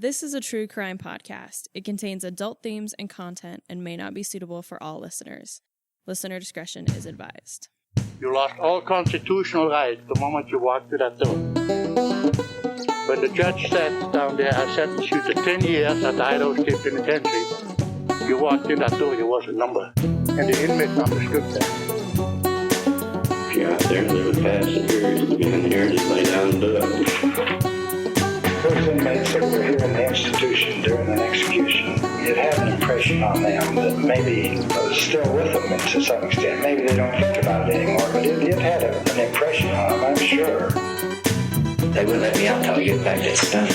This is a true crime podcast. It contains adult themes and content and may not be suitable for all listeners. Listener discretion is advised. You lost all constitutional rights the moment you walked through that door. When the judge sat down there, I sentenced you to 10 years at the Idaho State Penitentiary. You walked in that door, you was a number. And the inmate understood that. If you're out there and live past the period of being here, just lay down and do it. Those inmates that were here in the institution during an execution, it had an impression on them that maybe was still with them to some extent. Maybe they don't think about it anymore, but it had an impression on them, I'm sure. They wouldn't let me out until I get back to stuff.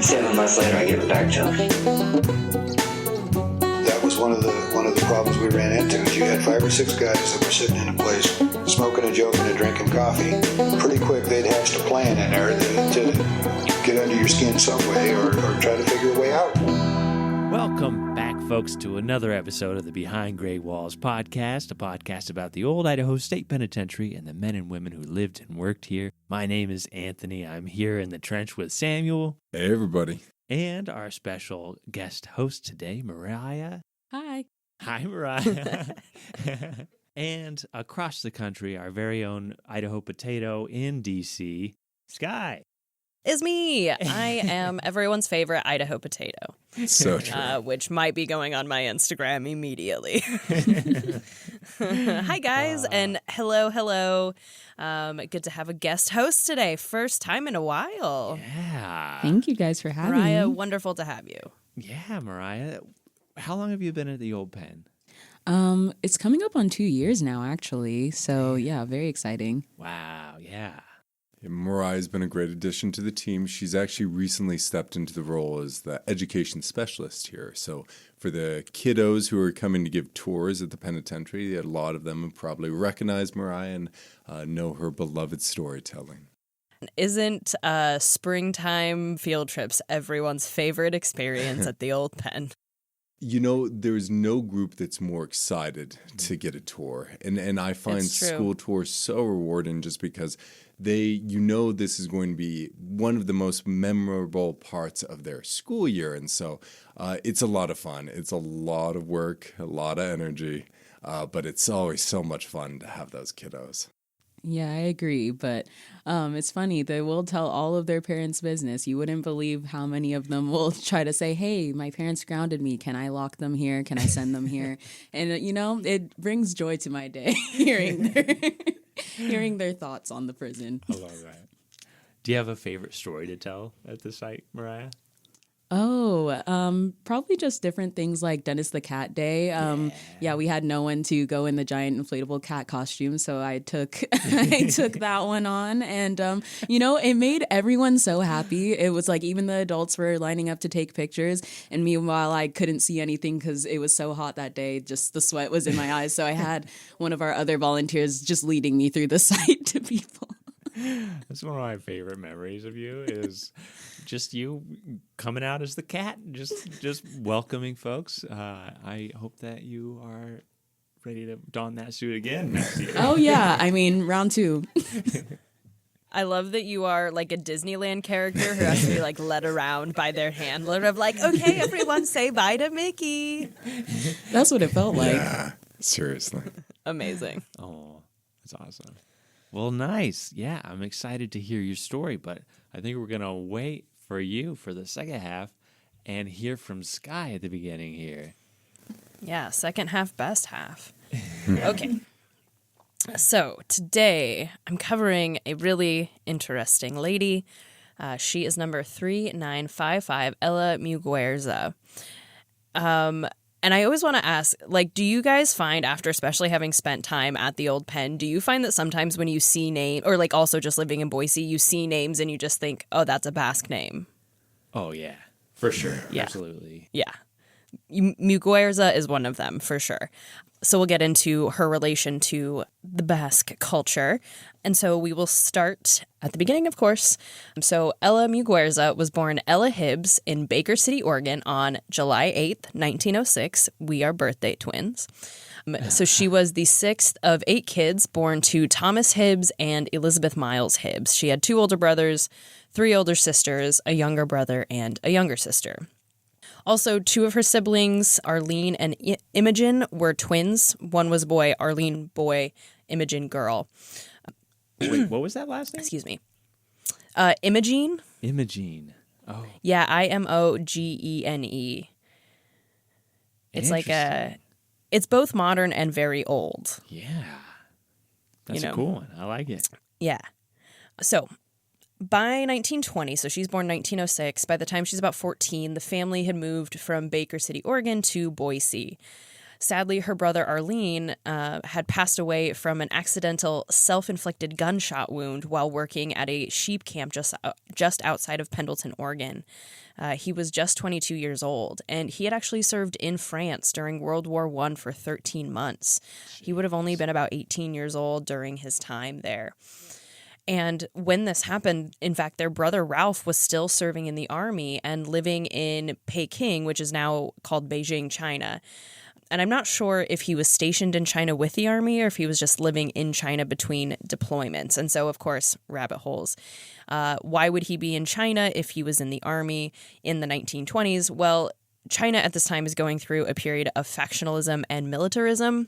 7 months later, I get it back to them. That was one of the problems we ran into. Is you had 5 or 6 guys that were sitting in a place smoking and joking and drinking coffee. Pretty quick, they'd hatched a plan in there to get under your skin some way or try to figure a way out. Welcome back, folks, to another episode of the Behind Gray Walls podcast, a podcast about the old Idaho State Penitentiary and the men and women who lived and worked here. My name is Anthony. I'm here in the trench with Samuel. Hey, everybody. And our special guest host today, Mariah. Hi. Hi, Mariah. And across the country, our very own Idaho potato in D.C., Skye. Is me. I am everyone's favorite Idaho potato. So true. Which might be going on my Instagram immediately. Hi, guys, and hello. Good to have a guest host today. First time in a while. Yeah. Thank you guys for having Mariah, me. wonderful to have you. Yeah, Mariah. How long have you been at the old pen? It's coming up on 2 years now, actually. So, yeah, very exciting. Wow, yeah. Mariah's been a great addition to the team. She's actually recently stepped into the role as the education specialist here. So for the kiddos who are coming to give tours at the penitentiary, a lot of them have probably recognized Mariah and know her beloved storytelling. Isn't springtime field trips everyone's favorite experience at the old pen? You know, there's no group that's more excited to get a tour. And I find school tours so rewarding just because this is going to be one of the most memorable parts of their school year. And so it's a lot of fun. It's a lot of work, a lot of energy, but it's always so much fun to have those kiddos. Yeah, I agree. But it's funny. They will tell all of their parents' business. You wouldn't believe how many of them will try to say, hey, my parents grounded me. Can I lock them here? Can I send them here? And, it brings joy to my day hearing their thoughts on the prison. I love that. Do you have a favorite story to tell at the site, Mariah? Oh, probably just different things like Dennis the Cat Day. Yeah, we had no one to go in the giant inflatable cat costume, so I took that one on, and it made everyone so happy. It was like even the adults were lining up to take pictures, and meanwhile I couldn't see anything because it was so hot that day. Just the sweat was in my eyes, so I had one of our other volunteers just leading me through the site to people. That's one of my favorite memories of you is just you coming out as the cat, just welcoming folks. I hope that you are ready to don that suit again next year. Oh, yeah. I mean, round 2. I love that you are like a Disneyland character who has to be like led around by their handler of like, okay, everyone say bye to Mickey. That's what it felt like. Yeah, seriously. Amazing. Oh, that's awesome. Well, nice. Yeah, I'm excited to hear your story, but I think we're going to wait for you for the second half and hear from Skye at the beginning here. Yeah, second half, best half. Okay. So today I'm covering a really interesting lady. She is number 3955, Ella Muguerza. And I always want to ask, like, do you guys find after especially having spent time at the old pen, do you find that sometimes when you see name or like also just living in Boise, you see names and you just think, oh, that's a Basque name? Oh, yeah, for sure. Yeah. Absolutely. Yeah. Muguerza is one of them for sure. So we'll get into her relation to the Basque culture. And so we will start at the beginning, of course. So Ella Muguerza was born Ella Hibbs in Baker City, Oregon on July 8th, 1906. We are birthday twins. So she was the sixth of 8 kids born to Thomas Hibbs and Elizabeth Miles Hibbs. She had 2 older brothers, 3 older sisters, a younger brother, and a younger sister. Also, 2 of her siblings, Arlene and Imogen, were twins. One was boy, Arlene boy, Imogen girl. Wait, what was that last name? Excuse me. Imogene. Imogene. Oh. Yeah, Imogene. It's like it's both modern and very old. Yeah. That's a cool one. I like it. Yeah. So by 1920, so she's born 1906, by the time she's about 14, the family had moved from Baker City, Oregon to Boise. Sadly, her brother Arlene had passed away from an accidental self-inflicted gunshot wound while working at a sheep camp just outside of Pendleton, Oregon. He was just 22 years old, and he had actually served in France during World War I for 13 months. He would have only been about 18 years old during his time there. And when this happened, in fact, their brother Ralph was still serving in the army and living in Peking, which is now called Beijing, China. And I'm not sure if he was stationed in China with the army or if he was just living in China between deployments. And so, of course, rabbit holes. Why would he be in China if he was in the army in the 1920s? Well, China at this time is going through a period of factionalism and militarism.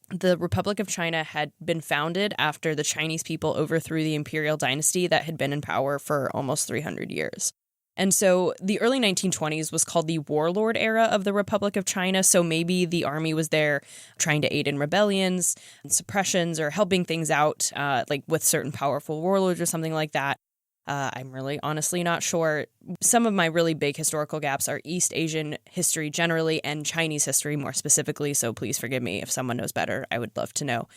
The Republic of China had been founded after the Chinese people overthrew the imperial dynasty that had been in power for almost 300 years. And so the early 1920s was called the warlord era of the Republic of China. So maybe the army was there trying to aid in rebellions and suppressions or helping things out, like with certain powerful warlords or something like that. I'm really honestly not sure. Some of my really big historical gaps are East Asian history generally and Chinese history more specifically, so please forgive me if someone knows better. I would love to know.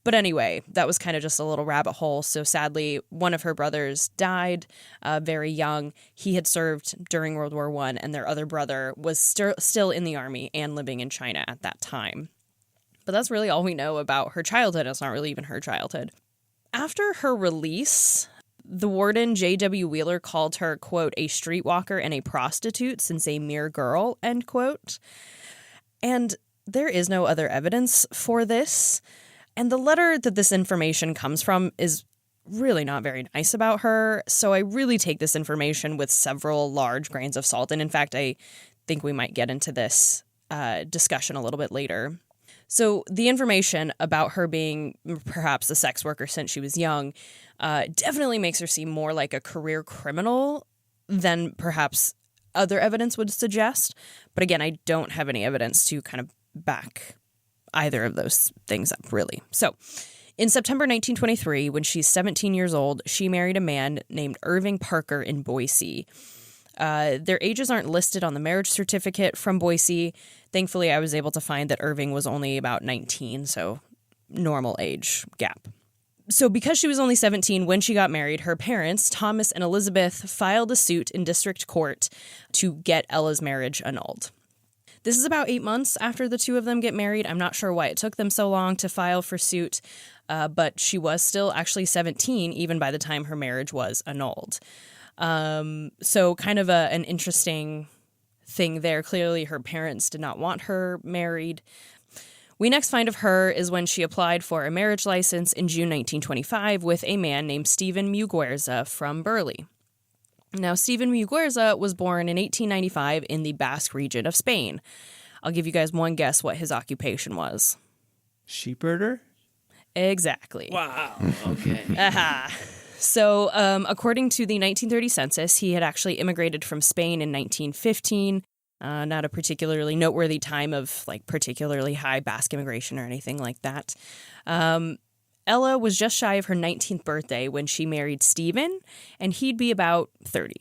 But anyway, that was kind of just a little rabbit hole. So sadly, one of her brothers died very young. He had served during World War I, and their other brother was still in the army and living in China at that time. But that's really all we know about her childhood. It's not really even her childhood. After her release, the warden, J.W. Wheeler, called her, quote, a streetwalker and a prostitute since a mere girl, end quote. And there is no other evidence for this. And the letter that this information comes from is really not very nice about her. So I really take this information with several large grains of salt. And in fact, I think we might get into this discussion a little bit later. So the information about her being perhaps a sex worker since she was young definitely makes her seem more like a career criminal than perhaps other evidence would suggest. But again, I don't have any evidence to kind of back either of those things up, really. So in September 1923, when she's 17 years old, she married a man named Irving Parker in Boise. Their ages aren't listed on the marriage certificate from Boise. Thankfully, I was able to find that Irving was only about 19, so normal age gap. So because she was only 17 when she got married, her parents, Thomas and Elizabeth, filed a suit in district court to get Ella's marriage annulled. This is about 8 months after the two of them get married. I'm not sure why it took them so long to file for suit, but she was still actually 17 even by the time her marriage was annulled. So kind of an interesting thing there. Clearly, her parents did not want her married. We next find of her is when she applied for a marriage license in June 1925 with a man named Stephen Muguerza from Burley. Now, Stephen Muguerza was born in 1895 in the Basque region of Spain. I'll give you guys one guess what his occupation was. Sheepherder? Exactly. Wow. Okay. Aha. So, according to the 1930 census, he had actually immigrated from Spain in 1915. Not a particularly noteworthy time of like particularly high Basque immigration or anything like that. Ella was just shy of her 19th birthday when she married Stephen, and he'd be about 30.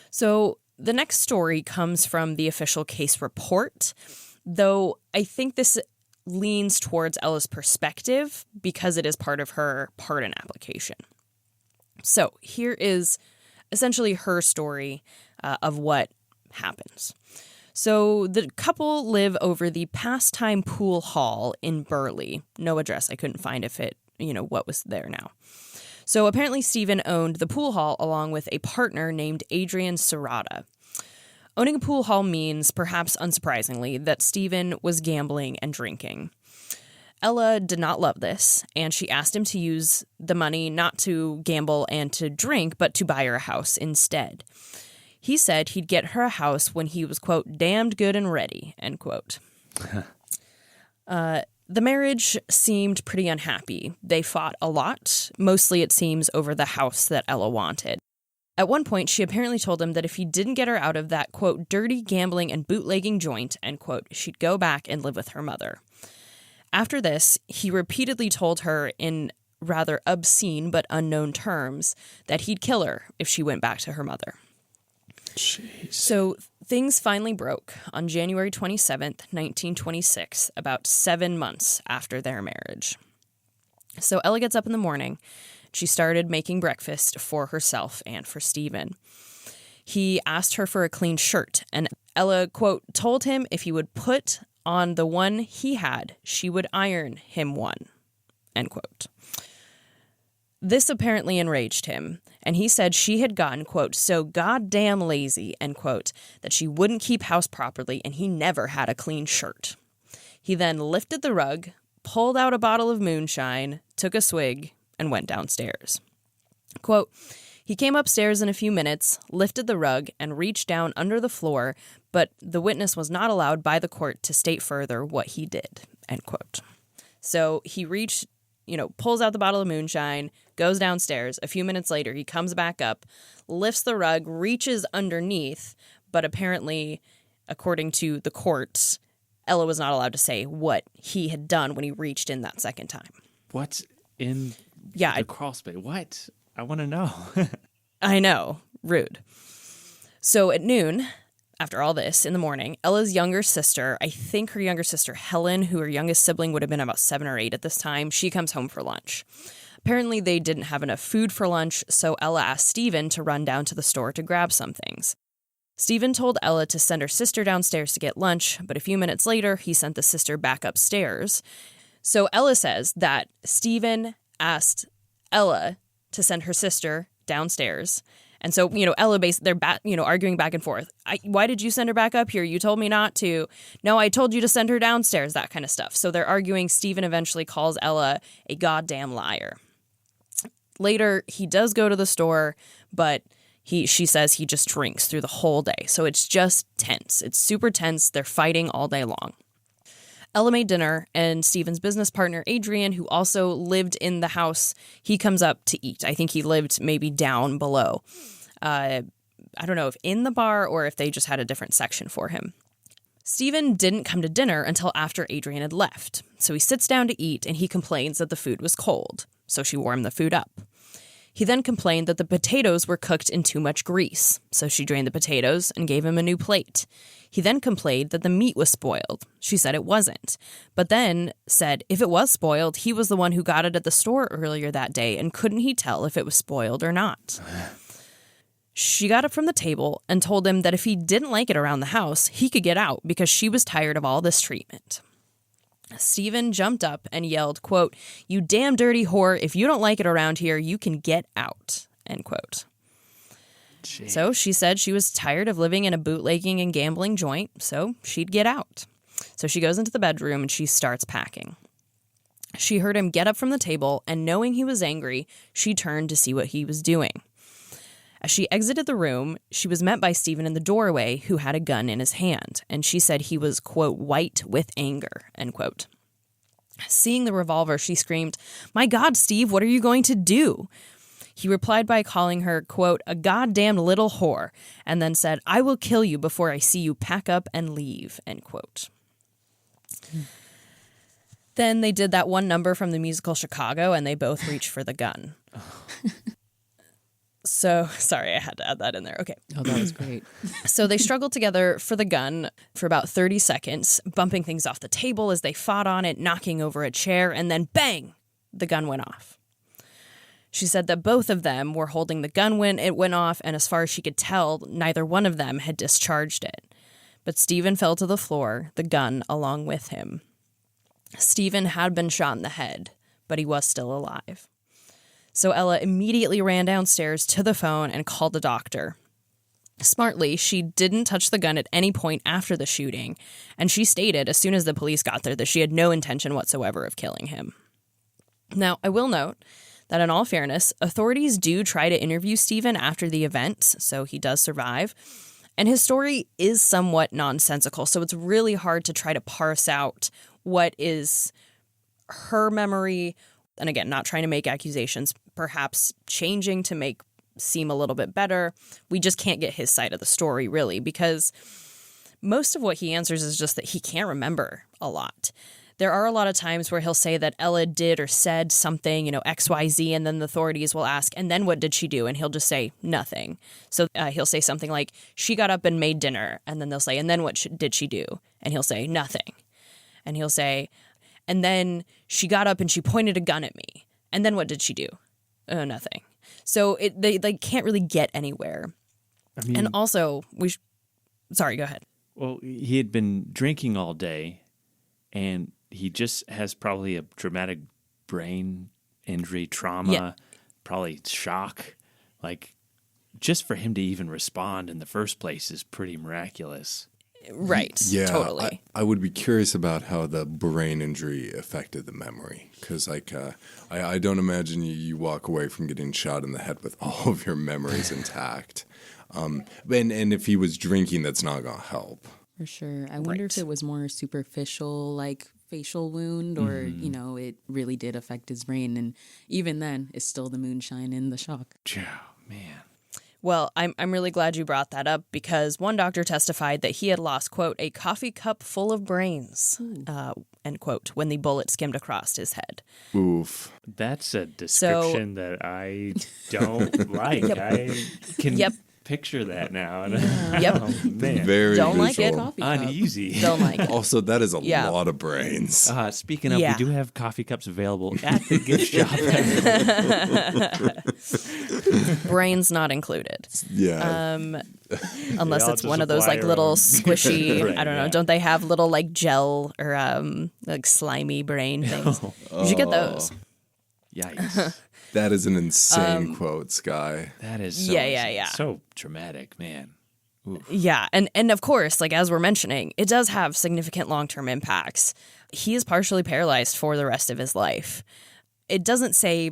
So the next story comes from the official case report, though I think this leans towards Ella's perspective because it is part of her pardon application. So here is essentially her story of what happens. So the couple live over the Pastime Pool Hall in Burley. No address. I couldn't find what was there now. So apparently Stephen owned the pool hall along with a partner named Adrian Serrata. Owning a pool hall means, perhaps unsurprisingly, that Stephen was gambling and drinking. Ella did not love this, and she asked him to use the money not to gamble and to drink, but to buy her a house instead. He said he'd get her a house when he was, quote, damned good and ready, end quote. The marriage seemed pretty unhappy. They fought a lot, mostly it seems over the house that Ella wanted. At one point, she apparently told him that if he didn't get her out of that, quote, dirty gambling and bootlegging joint, end quote, she'd go back and live with her mother. After this, he repeatedly told her in rather obscene but unknown terms that he'd kill her if she went back to her mother. Jeez. So things finally broke on January 27th, 1926, about 7 months after their marriage. So Ella gets up in the morning. She started making breakfast for herself and for Stephen. He asked her for a clean shirt, and Ella, quote, told him if he would put on the one he had, she would iron him one, end quote. This apparently enraged him, and he said she had gotten, quote, so goddamn lazy, end quote, that she wouldn't keep house properly, and he never had a clean shirt. He then lifted the rug, pulled out a bottle of moonshine, took a swig, and went downstairs. Quote, he came upstairs in a few minutes, lifted the rug, and reached down under the floor, but the witness was not allowed by the court to state further what he did, end quote. So he reached, pulls out the bottle of moonshine, goes downstairs. A few minutes later, he comes back up, lifts the rug, reaches underneath, but apparently, according to the court, Ella was not allowed to say what he had done when he reached in that second time. What's in the crawl space? What? I want to know. I know. Rude. So at noon, after all this, in the morning, Ella's younger sister, I think her younger sister Helen, who her youngest sibling would have been about 7 or 8 at this time, she comes home for lunch. Apparently they didn't have enough food for lunch, so Ella asked Stephen to run down to the store to grab some things. Stephen told Ella to send her sister downstairs to get lunch, but a few minutes later, he sent the sister back upstairs. So Ella says that Stephen asked Ella to send her sister downstairs. And so, Ella, they're arguing back and forth. Why did you send her back up here? You told me not to. No, I told you to send her downstairs, that kind of stuff. So they're arguing. Stephen eventually calls Ella a goddamn liar. Later, he does go to the store, but she says he just drinks through the whole day. So it's just tense. It's super tense. They're fighting all day long. Ella made dinner, and Stephen's business partner, Adrian, who also lived in the house, he comes up to eat. I think he lived maybe down below. I don't know if in the bar or if they just had a different section for him. Stephen didn't come to dinner until after Adrian had left. So he sits down to eat, and he complains that the food was cold. So she warmed the food up. He then complained that the potatoes were cooked in too much grease, so she drained the potatoes and gave him a new plate. He then complained that the meat was spoiled. She said it wasn't, but then said if it was spoiled, he was the one who got it at the store earlier that day, and couldn't he tell if it was spoiled or not? She got up from the table and told him that if he didn't like it around the house, he could get out because she was tired of all this treatment. Stephen jumped up and yelled, quote, you damn dirty whore, if you don't like it around here, you can get out, end quote. Jeez. So she said she was tired of living in a bootlegging and gambling joint, so she'd get out. So she goes into the bedroom and she starts packing. She heard him get up from the table, and knowing he was angry, she turned to see what he was doing. As she exited the room, she was met by Stephen in the doorway, who had a gun in his hand, and she said he was, quote, white with anger, end quote. Seeing the revolver, she screamed, my God, Steve, what are you going to do? He replied by calling her, quote, a goddamn little whore, and then said, I will kill you before I see you pack up and leave, end quote. Then they did that one number from the musical Chicago, and they both reached for the gun. So, sorry, I had to add that in there. Okay. Oh, that was great. So they struggled together for the gun for about 30 seconds, bumping things off the table as they fought on it, knocking over a chair, and then bang, the gun went off. She said that both of them were holding the gun when it went off, and as far as she could tell, neither one of them had discharged it. But Stephen fell to the floor, the gun along with him. Stephen had been shot in the head, but he was still alive. So Ella immediately ran downstairs to the phone and called the doctor. Smartly, she didn't touch the gun at any point after the shooting, and she stated as soon as the police got there that she had no intention whatsoever of killing him. Now, I will note that in all fairness, authorities do try to interview Stephen after the event, so he does survive, and his story is somewhat nonsensical, so it's really hard to try to parse out what is her memory, and again, not trying to make accusations, perhaps changing to make seem a little bit better. We just can't get his side of the story, really, because most of what he answers is just that he can't remember a lot. There are a lot of times where he'll say that Ella did or said something, XYZ, and then the authorities will ask, and then what did she do? And he'll just say nothing. So he'll say something like, she got up and made dinner, and then they'll say, and then what did she do? And he'll say nothing. And he'll say, and then she got up and she pointed a gun at me. And then what did she do? Oh, nothing. So they can't really get anywhere. I mean, and also, sorry, go ahead. Well, he had been drinking all day, and he just has probably a traumatic brain injury, trauma, probably shock. Like, just for him to even respond in the first place is pretty miraculous. Right. Yeah, totally. I would be curious about how the brain injury affected the memory, because I don't imagine you walk away from getting shot in the head with all of your memories intact. And if he was drinking, that's not going to help. For sure. I wonder if it was more superficial, like facial wound, or, it really did affect his brain. And even then, it's still the moonshine and the shock. Oh, man. Well, I'm really glad you brought that up, because one doctor testified that he had lost, quote, a coffee cup full of brains, end quote, when the bullet skimmed across his head. Oof. That's a description that I don't like. I can picture that now. Yep. Oh, man. Very don't visual. like it. Uneasy. Don't like it. Also, that is a lot of brains. Speaking of, we do have coffee cups available at the gift shop. Brains not included. Yeah. Unless it's one of those like little squishy, Right, I don't know. Don't they have little like gel or like slimy brain things? You should get those. Yikes. That is an insane quote, Skye. That is so, so traumatic, man. Oof. Yeah, and of course, like as we're mentioning, it does have significant long-term impacts. He is partially paralyzed for the rest of his life. It doesn't say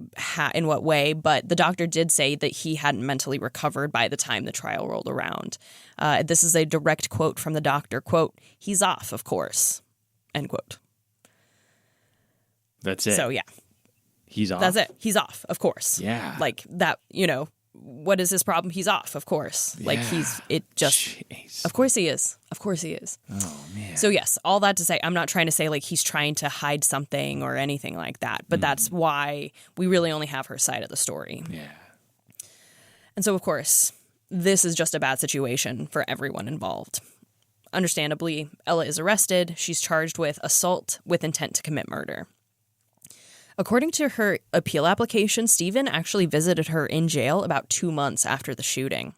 in what way, but the doctor did say that he hadn't mentally recovered by the time the trial rolled around. This is a direct quote from the doctor, quote, "He's off, of course," end quote. That's it. So, yeah. He's off? That's it. He's off, of course. Yeah. Like that, what is his problem? He's off, of course. Yeah. Like Jeez. Of course he is. Of course he is. Oh, man. So yes, all that to say, I'm not trying to say like he's trying to hide something or anything like that, but that's why we really only have her side of the story. Yeah. And so of course, this is just a bad situation for everyone involved. Understandably, Ella is arrested. She's charged with assault with intent to commit murder. According to her appeal application, Stephen actually visited her in jail about 2 months after the shooting.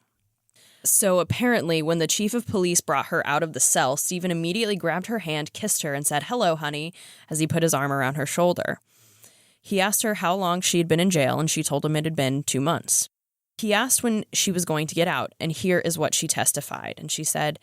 So apparently, when the chief of police brought her out of the cell, Stephen immediately grabbed her hand, kissed her, and said, "Hello, honey," as he put his arm around her shoulder. He asked her how long she had been in jail, and she told him it had been 2 months. He asked when she was going to get out, and here is what she testified. And she said,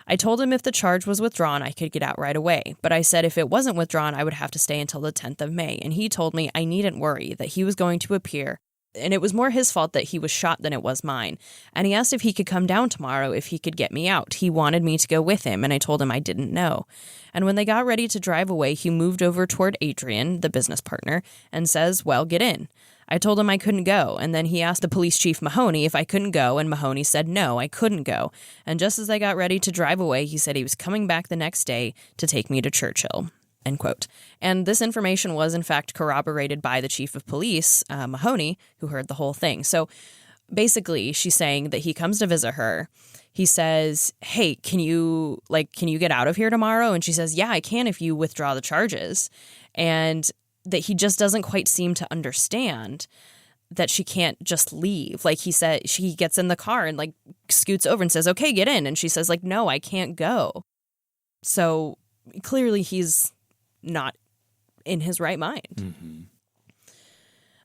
"I told him if the charge was withdrawn, I could get out right away. But I said if it wasn't withdrawn, I would have to stay until the 10th of May. And he told me I needn't worry, that he was going to appear. And it was more his fault that he was shot than it was mine. And he asked if he could come down tomorrow if he could get me out. He wanted me to go with him, and I told him I didn't know. And when they got ready to drive away, he moved over toward Adrian, the business partner, and says, 'Well, get in.' I told him I couldn't go, and then he asked the police chief Mahoney if I couldn't go, and Mahoney said no, I couldn't go. And just as I got ready to drive away, he said he was coming back the next day to take me to Churchill." End quote. And this information was, in fact, corroborated by the chief of police, Mahoney, who heard the whole thing. So basically, she's saying that he comes to visit her. He says, "Hey, can you get out of here tomorrow?" And she says, "Yeah, I can if you withdraw the charges." And that he just doesn't quite seem to understand that she can't just leave. Like he said, he gets in the car and like scoots over and says, "Okay, get in." And she says like, "No, I can't go." So clearly he's not in his right mind. Mm-hmm.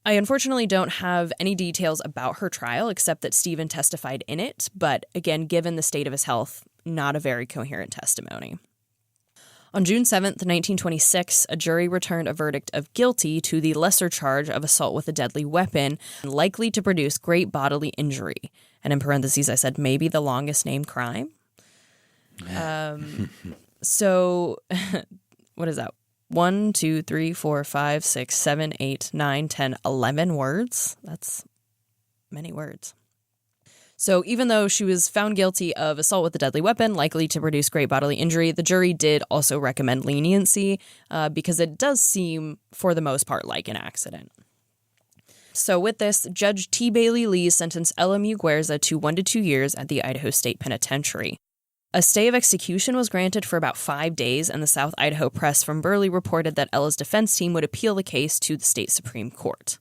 I unfortunately don't have any details about her trial except that Stephen testified in it, but again, given the state of his health, not a very coherent testimony. On June 7th, 1926, a jury returned a verdict of guilty to the lesser charge of assault with a deadly weapon, likely to produce great bodily injury. And in parentheses, I said maybe the longest named crime. So, what is that? 1, 2, 3, 4, 5, 6, 7, 8, 9, 10, 11 words. That's many words. So even though she was found guilty of assault with a deadly weapon, likely to produce great bodily injury, the jury did also recommend leniency because it does seem, for the most part, like an accident. So with this, Judge T. Bailey Lee sentenced Ella Muguerza to 1 to 2 years at the Idaho State Penitentiary. A stay of execution was granted for about 5 days, and the South Idaho Press from Burley reported that Ella's defense team would appeal the case to the state Supreme Court.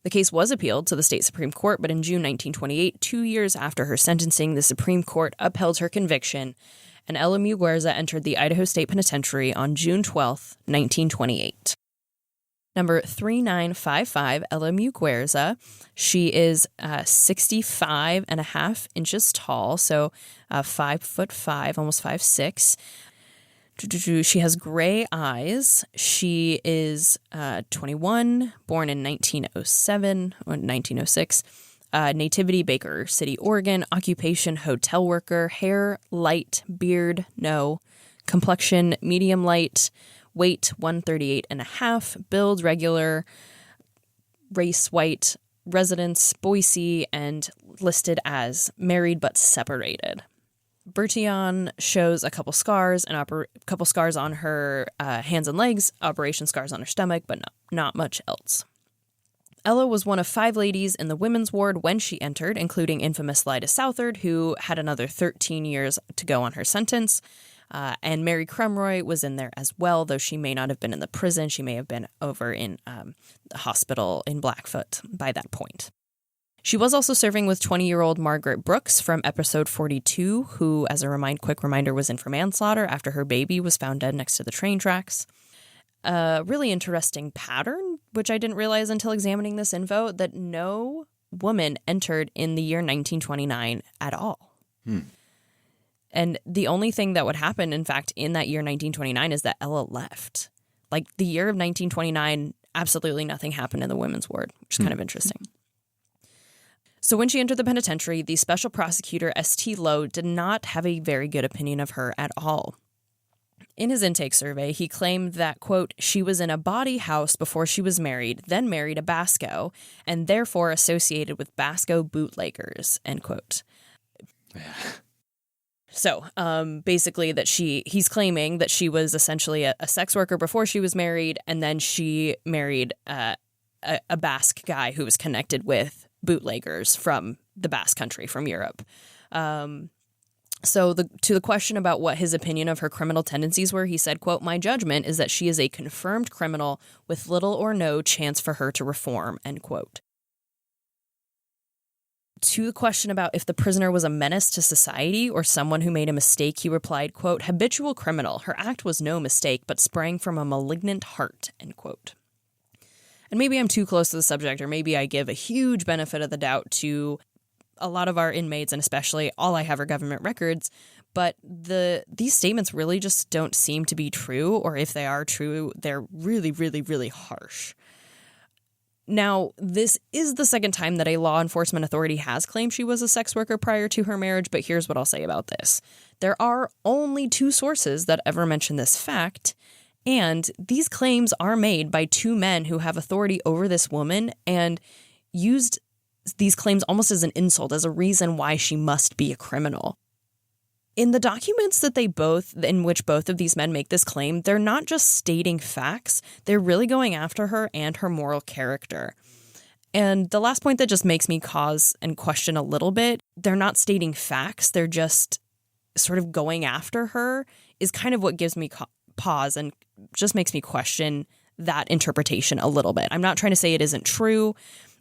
The case was appealed to the state Supreme Court, but in June 1928, 2 years after her sentencing, the Supreme Court upheld her conviction, and Ella Muguerza entered the Idaho State Penitentiary on June 12, 1928. Number 3955, Ella Muguerza. She is 65 and a half inches tall, so 5'5", almost 5'6". She has gray eyes. She is 21, born in 1907 or 1906. Nativity, Baker City, Oregon. Occupation, hotel worker. Hair, light. Beard, no. Complexion, medium light. Weight, 138 and a half. Build, regular. Race, white. Residence, Boise, and listed as married but separated. Bertillon shows a couple scars and couple scars on her hands and legs, operation scars on her stomach, but not much else. Ella was one of 5 ladies in the women's ward when she entered, including infamous Lyda Southard, who had another 13 years to go on her sentence. And Mary Crumroy was in there as well, though she may not have been in the prison. She may have been over in the hospital in Blackfoot by that point. She was also serving with 20-year-old Margaret Brooks from episode 42, who, as a quick reminder, was in for manslaughter after her baby was found dead next to the train tracks. A really interesting pattern, which I didn't realize until examining this info, that no woman entered in the year 1929 at all. And the only thing that would happen, in fact, in that year 1929 is that Ella left. Like, the year of 1929, absolutely nothing happened in the women's ward, which is kind of interesting. So when she entered the penitentiary, the special prosecutor, S.T. Lowe, did not have a very good opinion of her at all. In his intake survey, he claimed that, quote, she was in a bawdy house before she was married, then married a Basco, and therefore associated with Basco bootleggers, end quote. Yeah. So basically that he's claiming that she was essentially a sex worker before she was married, and then she married a Basque guy who was connected with bootleggers from the Basque Country, from Europe. So to the question about what his opinion of her criminal tendencies were, he said, quote, my judgment is that she is a confirmed criminal with little or no chance for her to reform, end quote. To the question about if the prisoner was a menace to society or someone who made a mistake, he replied, quote, habitual criminal. Her act was no mistake, but sprang from a malignant heart, end quote. And maybe I'm too close to the subject, or maybe I give a huge benefit of the doubt to a lot of our inmates, and especially all I have are government records, but these statements really just don't seem to be true, or if they are true, they're really, really, really harsh. Now, this is the second time that a law enforcement authority has claimed she was a sex worker prior to her marriage, but here's what I'll say about this. There are only 2 sources that ever mention this fact, and these claims are made by 2 men who have authority over this woman and used these claims almost as an insult, as a reason why she must be a criminal. In the documents in which both of these men make this claim, they're not just stating facts, they're really going after her and her moral character. And the last point that just makes me pause and question a little bit, they're not stating facts, they're just sort of going after her, is kind of what gives me pause and just makes me question that interpretation a little bit. I'm not trying to say it isn't true.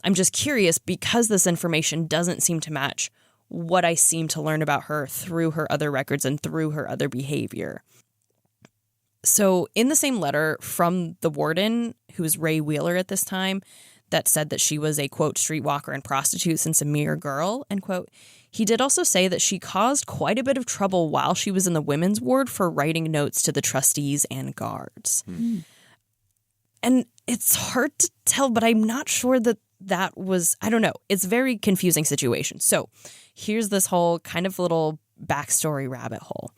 I'm just curious because this information doesn't seem to match what I seem to learn about her through her other records and through her other behavior. So in the same letter from the warden, who was Ray Wheeler at this time, that said that she was a, quote, streetwalker and prostitute since a mere girl, end quote. He did also say that she caused quite a bit of trouble while she was in the women's ward for writing notes to the trustees and guards. And it's hard to tell, but I'm not sure that was, I don't know. It's a very confusing situation. So here's this whole kind of little backstory rabbit hole.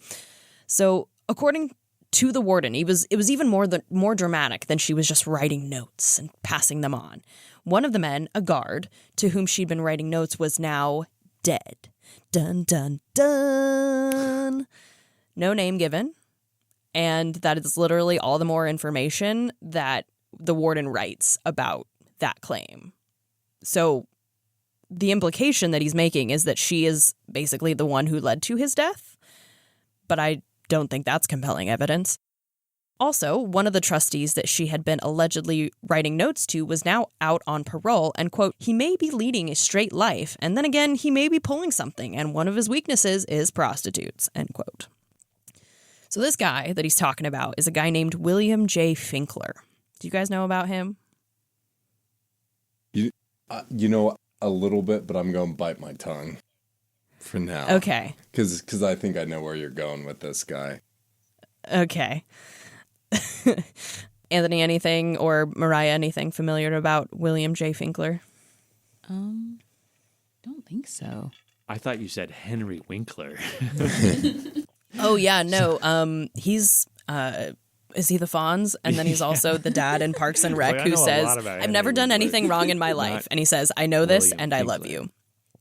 So according to the warden, it was even more dramatic than she was just writing notes and passing them on. One of the men, a guard, to whom she'd been writing notes was now dead. Dun, dun, dun. No name given. And that is literally all the more information that the warden writes about that claim. So the implication that he's making is that she is basically the one who led to his death. But I don't think that's compelling evidence. Also, one of the trustees that she had been allegedly writing notes to was now out on parole and, quote, he may be leading a straight life, and then again, he may be pulling something, and one of his weaknesses is prostitutes, end quote. So this guy that he's talking about is a guy named William J. Finkler. Do you guys know about him? You know a little bit, but I'm going to bite my tongue for now. Okay. Because I think I know where you're going with this guy. Okay. Anthony, anything, or Mariah, anything familiar about William J. Finkler? Don't think so. I thought you said Henry Winkler. Oh, yeah, no. He's, is he the Fonz? And then he's also the dad in Parks and Rec who says, I've never done anything wrong in my life. And he says, I know this William and I Finkler. love you.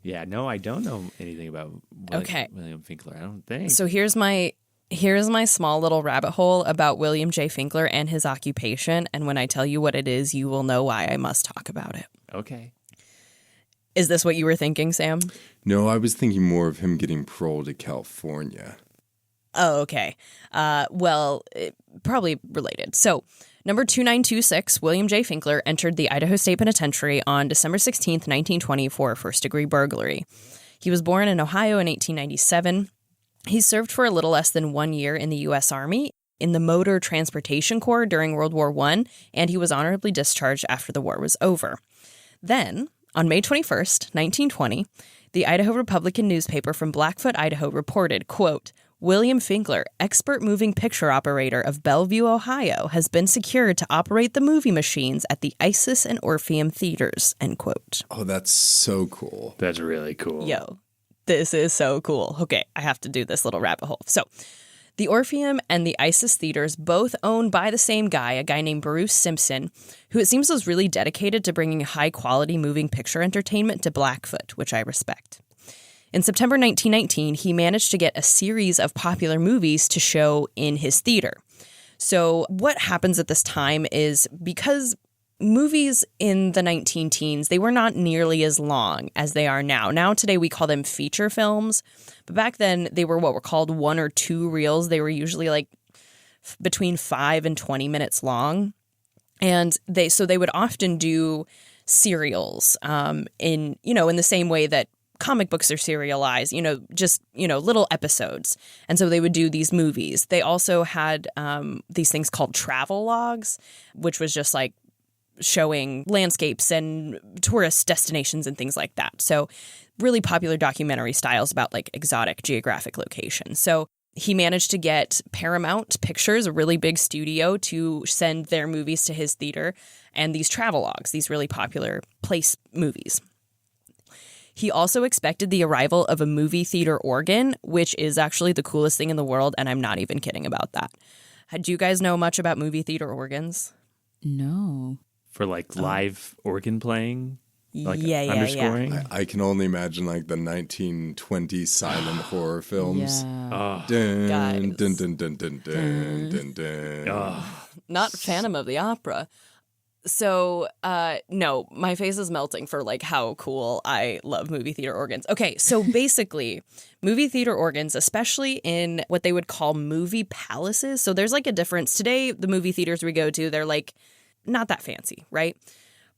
Yeah, no, I don't know anything about William Finkler, I don't think. So here's my small little rabbit hole about William J. Finkler and his occupation. And when I tell you what it is, you will know why I must talk about it. Okay. Is this what you were thinking, Sam? No, I was thinking more of him getting parole to California. Oh, okay. Probably related. So, number 2926, William J. Finkler entered the Idaho State Penitentiary on December 16th, 1920 for first-degree burglary. He was born in Ohio in 1897. He served for a little less than 1 year in the U.S. Army in the Motor Transportation Corps during World War I, and he was honorably discharged after the war was over. Then, on May 21st, 1920, the Idaho Republican newspaper from Blackfoot, Idaho reported, quote, William Finkler, expert moving picture operator of Bellevue, Ohio, has been secured to operate the movie machines at the Isis and Orpheum theaters, end quote. Oh, that's so cool. That's really cool. Yo, this is so cool. Okay, I have to do this little rabbit hole. So, the Orpheum and the Isis theaters, both owned by the same guy, a guy named Bruce Simpson, who it seems was really dedicated to bringing high-quality moving picture entertainment to Blackfoot, which I respect. In September 1919, he managed to get a series of popular movies to show in his theater. So what happens at this time is because movies in the 19-teens, they were not nearly as long as they are now. Now today we call them feature films, but back then they were what were called 1 or 2 reels. They were usually like between 5 and 20 minutes long. And they would often do serials in the same way that comic books are serialized, just little episodes. And so they would do these movies. They also had these things called travel logs, which was just like showing landscapes and tourist destinations and things like that. So really popular documentary styles about like exotic geographic locations. So he managed to get Paramount Pictures, a really big studio, to send their movies to his theater and these travel logs, these really popular place movies. He also expected the arrival of a movie theater organ, which is actually the coolest thing in the world, and I'm not even kidding about that. Do you guys know much about movie theater organs? No. For like live organ playing? Like Yeah. underscoring? I can only imagine like the 1920s silent horror films. Yeah. Dun, Guys. dun, dun, dun, dun, dun, dun, dun. Not Phantom of the Opera. So, no, my face is melting for like how cool I love movie theater organs. Okay, so basically, movie theater organs, especially in what they would call movie palaces. So there's like a difference. Today, the movie theaters we go to, they're like not that fancy, right?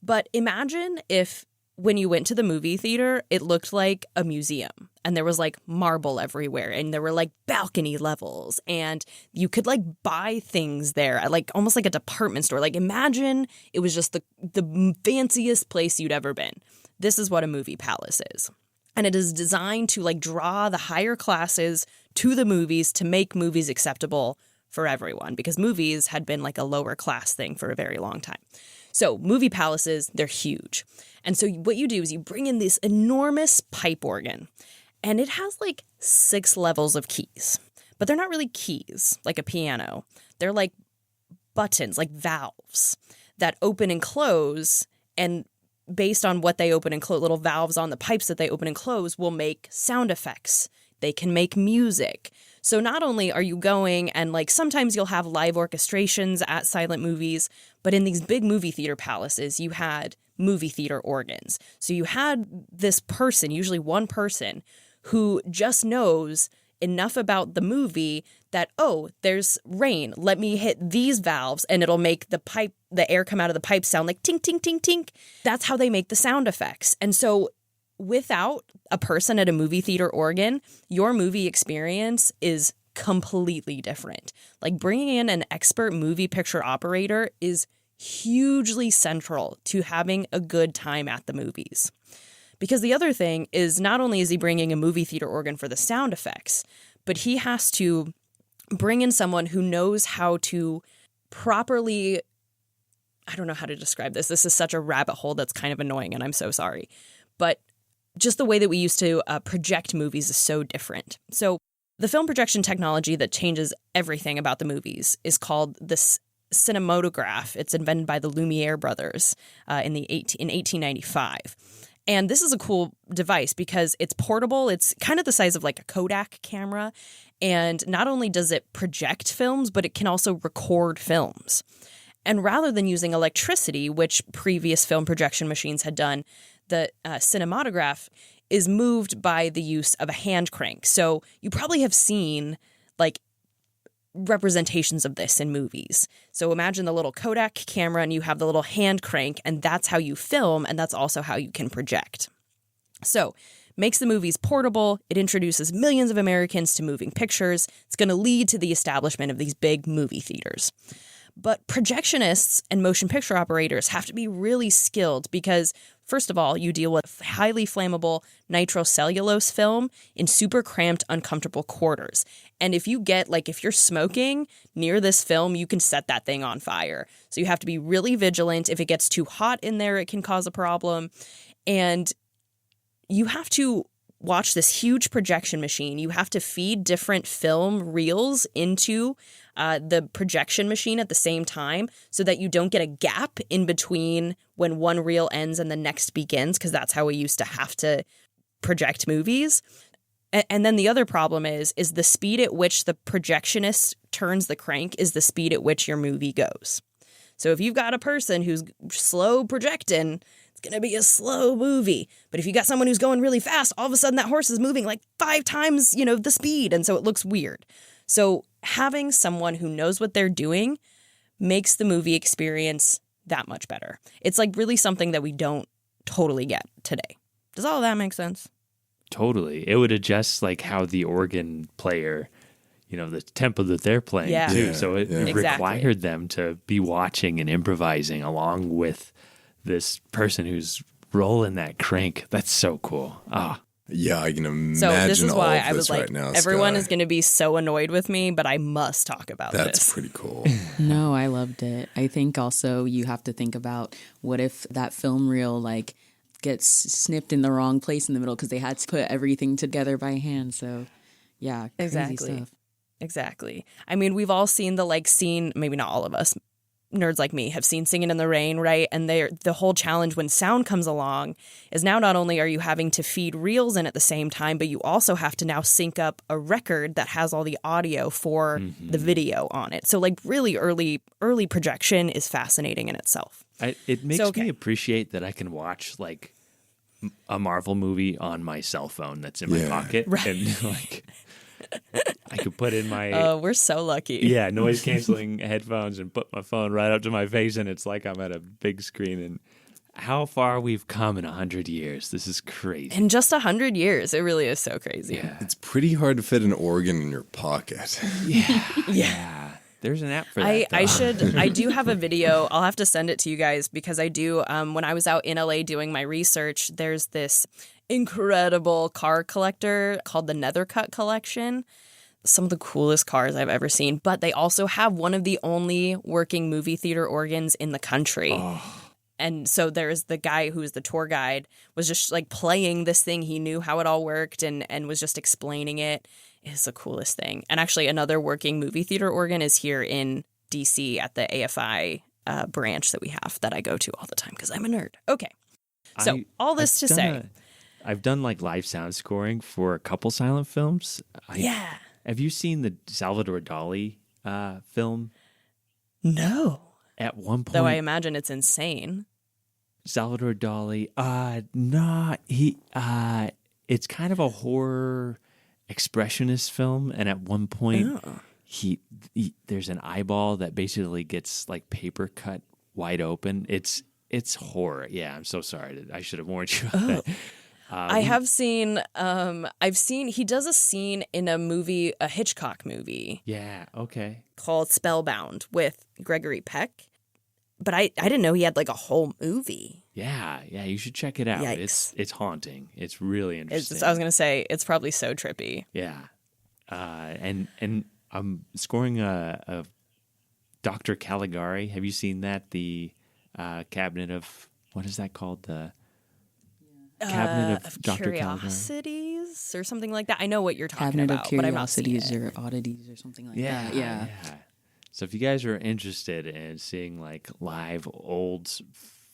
But imagine if when you went to the movie theater, it looked like a museum, and there was like marble everywhere, and there were like balcony levels, and you could like buy things there, like almost like a department store. Like imagine it was just the fanciest place you'd ever been. This is what a movie palace is. And it is designed to like draw the higher classes to the movies to make movies acceptable for everyone, because movies had been like a lower class thing for a very long time. So movie palaces, they're huge. And so what you do is you bring in this enormous pipe organ, and it has like 6 levels of keys, but they're not really keys like a piano. They're like buttons, like valves that open and close, and based on what they open and close, little valves on the pipes that they open and close will make sound effects. They can make music. So not only are you going and like sometimes you'll have live orchestrations at silent movies, but in these big movie theater palaces, you had movie theater organs. So you had this person, usually one person, who just knows enough about the movie that, oh, there's rain. Let me hit these valves and it'll make the air come out of the pipe sound like tink, tink, tink, tink. That's how they make the sound effects. And so without a person at a movie theater organ, your movie experience is completely different. Like bringing in an expert movie picture operator is hugely central to having a good time at the movies. Because the other thing is not only is he bringing a movie theater organ for the sound effects, but he has to bring in someone who knows how to properly, I don't know how to describe this. This is such a rabbit hole that's kind of annoying, and I'm so sorry. But just the way that we used to project movies is so different. So the film projection technology that changes everything about the movies is called the cinematograph. It's invented by the Lumiere brothers in 1895. And this is a cool device because it's portable. It's kind of the size of like a Kodak camera. And not only does it project films, but it can also record films. And rather than using electricity, which previous film projection machines had done, the cinematograph is moved by the use of a hand crank. So you probably have seen like representations of this in movies. So imagine the little Kodak camera and you have the little hand crank, and that's how you film, and that's also how you can project. So makes the movies portable. It introduces millions of Americans to moving pictures. It's going to lead to the establishment of these big movie theaters. But projectionists and motion picture operators have to be really skilled because, first of all, you deal with highly flammable nitrocellulose film in super cramped, uncomfortable quarters. And if you're smoking near this film, you can set that thing on fire. So you have to be really vigilant. If it gets too hot in there, it can cause a problem. And you have to watch this huge projection machine. You have to feed different film reels into the projection machine at the same time so that you don't get a gap in between when one reel ends and the next begins, because that's how we used to have to project movies. And then the other problem is the speed at which the projectionist turns the crank is the speed at which your movie goes. So if you've got a person who's slow projecting, it's going to be a slow movie. But if you got someone who's going really fast, all of a sudden that horse is moving like 5 times, the speed. And so it looks weird. So having someone who knows what they're doing makes the movie experience that much better. It's like really something that we don't totally get today. Does all of that make sense? Totally. It would adjust like how the organ player, the tempo that they're playing too. So it required them to be watching and improvising along with this person who's rolling that crank. That's so cool. Yeah, I can imagine. So this is why I was was like, right now, everyone Skye. is going to be so annoyed with me, but I must talk about this. That's pretty cool. No, I loved it. I think also you have to think about what if that film reel gets snipped in the wrong place in the middle because they had to put everything together by hand. So yeah, crazy stuff. Exactly. I mean, we've all seen the scene, maybe not all of us, nerds like me have seen Singing in the Rain, right? And the whole challenge when sound comes along is now not only are you having to feed reels in at the same time, but you also have to now sync up a record that has all the audio for the video on it. So really early projection is fascinating in itself. It makes me appreciate that I can watch a Marvel movie on my cell phone that's in my pocket. Right. And I could put in my we're so lucky. Yeah, noise canceling headphones and put my phone right up to my face, and it's like I'm at a big screen. And how far we've come in 100 years. This is crazy. In just 100 years. It really is so crazy. Yeah. It's pretty hard to fit an organ in your pocket. Yeah. There's an app for that. I do have a video. I'll have to send it to you guys because I do. When I was out in LA doing my research, there's this incredible car collector called the Nethercutt Collection. Some of the coolest cars I've ever seen. But they also have one of the only working movie theater organs in the country. Oh. And so there's the guy who's the tour guide was just like playing this thing. He knew how it all worked and was just explaining it. It's the coolest thing. And actually another working movie theater organ is here in DC at the AFI branch that we have that I go to all the time because I'm a nerd. Okay. So all this to say. I've done like live sound scoring for a couple silent films. Yeah. Have you seen the Salvador Dali film? No. At one point. Though I imagine it's insane. Salvador Dali, it's kind of a horror expressionist film, and at one point he there's an eyeball that basically gets like paper cut wide open. It's horror. Yeah, I'm so sorry. I should have warned you of that. I have seen I've seen he does a scene in a Hitchcock movie. Yeah, okay. Called Spellbound with Gregory Peck. But I didn't know he had like a whole movie. Yeah, you should check it out. Yikes. It's haunting. It's really interesting. I was going to say it's probably so trippy. Yeah. And I'm scoring a Dr. Caligari. Have you seen that? The cabinet of, what is that called? The cabinet of Dr. Curiosities or something like that. I know what you're talking cabinet about, of but I've not seen Curiosities it. or Oddities or something like Yeah, that. Yeah. So if you guys are interested in seeing like live old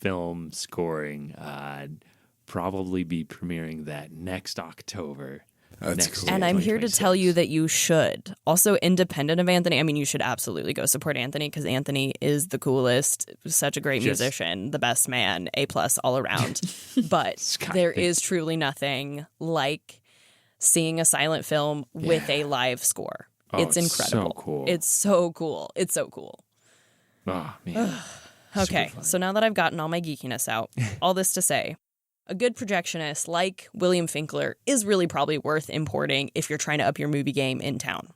film scoring, I'd probably be premiering that next October. That's cool. And I'm here to tell you that you should. Also, independent of Anthony, I mean, you should absolutely go support Anthony because Anthony is the coolest, such a great musician, the best man, A+ all around. But there is truly nothing like seeing a silent film with a live score. Oh, it's incredible. So cool. It's so cool. It's so cool. Oh, man. Okay, so now that I've gotten all my geekiness out, all this to say, a good projectionist like William Finkler is really probably worth importing if you're trying to up your movie game in town.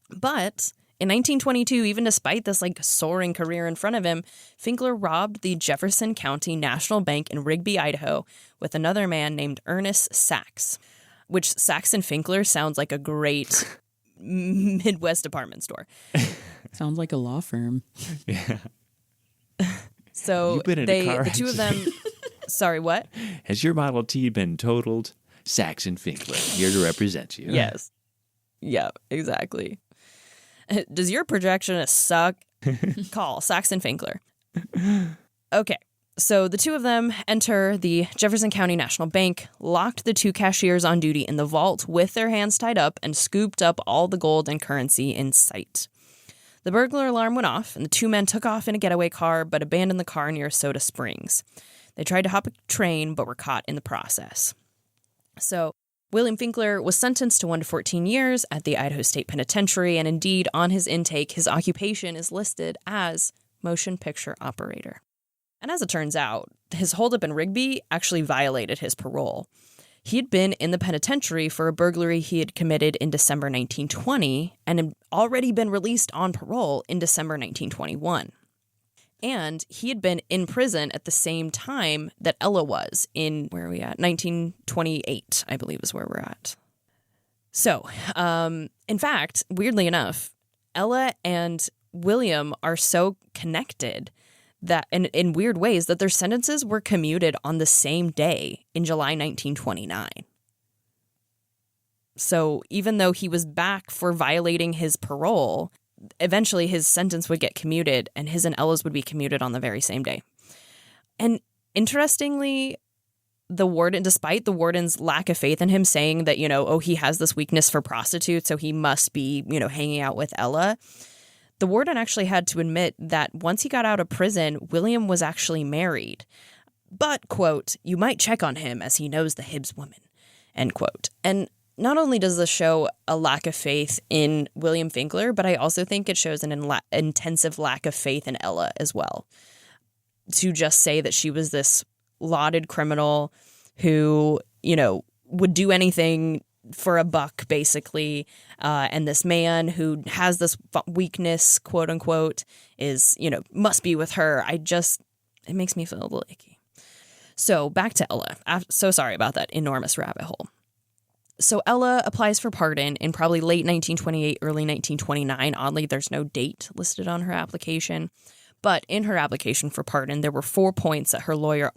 But in 1922, even despite this like soaring career in front of him, Finkler robbed the Jefferson County National Bank in Rigby, Idaho, with another man named Ernest Sachs, which Sachs and Finkler sounds like a great Midwest department store. Sounds like a law firm. Yeah. So the two of them. Sorry, what? Has your Model T been totaled? Saxon Finkler, here to represent you. Yes. Yeah, exactly. Does your projectionist suck? Call Saxon Finkler. Okay. So the two of them enter the Jefferson County National Bank, locked the two cashiers on duty in the vault with their hands tied up, and scooped up all the gold and currency in sight. The burglar alarm went off, and the two men took off in a getaway car, but abandoned the car near Soda Springs. They tried to hop a train, but were caught in the process. So William Finkler was sentenced to 1 to 14 years at the Idaho State Penitentiary, and indeed, on his intake, his occupation is listed as motion picture operator. And as it turns out, his holdup in Rigby actually violated his parole. He had been in the penitentiary for a burglary he had committed in December 1920 and had already been released on parole in December 1921. And he had been in prison at the same time that Ella was in, where are we at? 1928, I believe is where we're at. So, in fact, weirdly enough, Ella and William are so connected that in weird ways that their sentences were commuted on the same day in July 1929. So even though he was back for violating his parole, eventually his sentence would get commuted and his and Ella's would be commuted on the very same day. And interestingly, the warden, despite the warden's lack of faith in him saying that, he has this weakness for prostitutes, so he must be, hanging out with Ella, the warden actually had to admit that once he got out of prison, William was actually married. But, quote, you might check on him as he knows the Hibbs woman, end quote. And not only does this show a lack of faith in William Finkler, but I also think it shows an intensive lack of faith in Ella as well. To just say that she was this lauded criminal who, would do anything for a buck, basically. And this man who has this weakness, quote unquote, is, must be with her. It makes me feel a little icky. So back to Ella. I'm so sorry about that enormous rabbit hole. So Ella applies for pardon in probably late 1928, early 1929. Oddly, there's no date listed on her application. But in her application for pardon, there were 4 points that her lawyer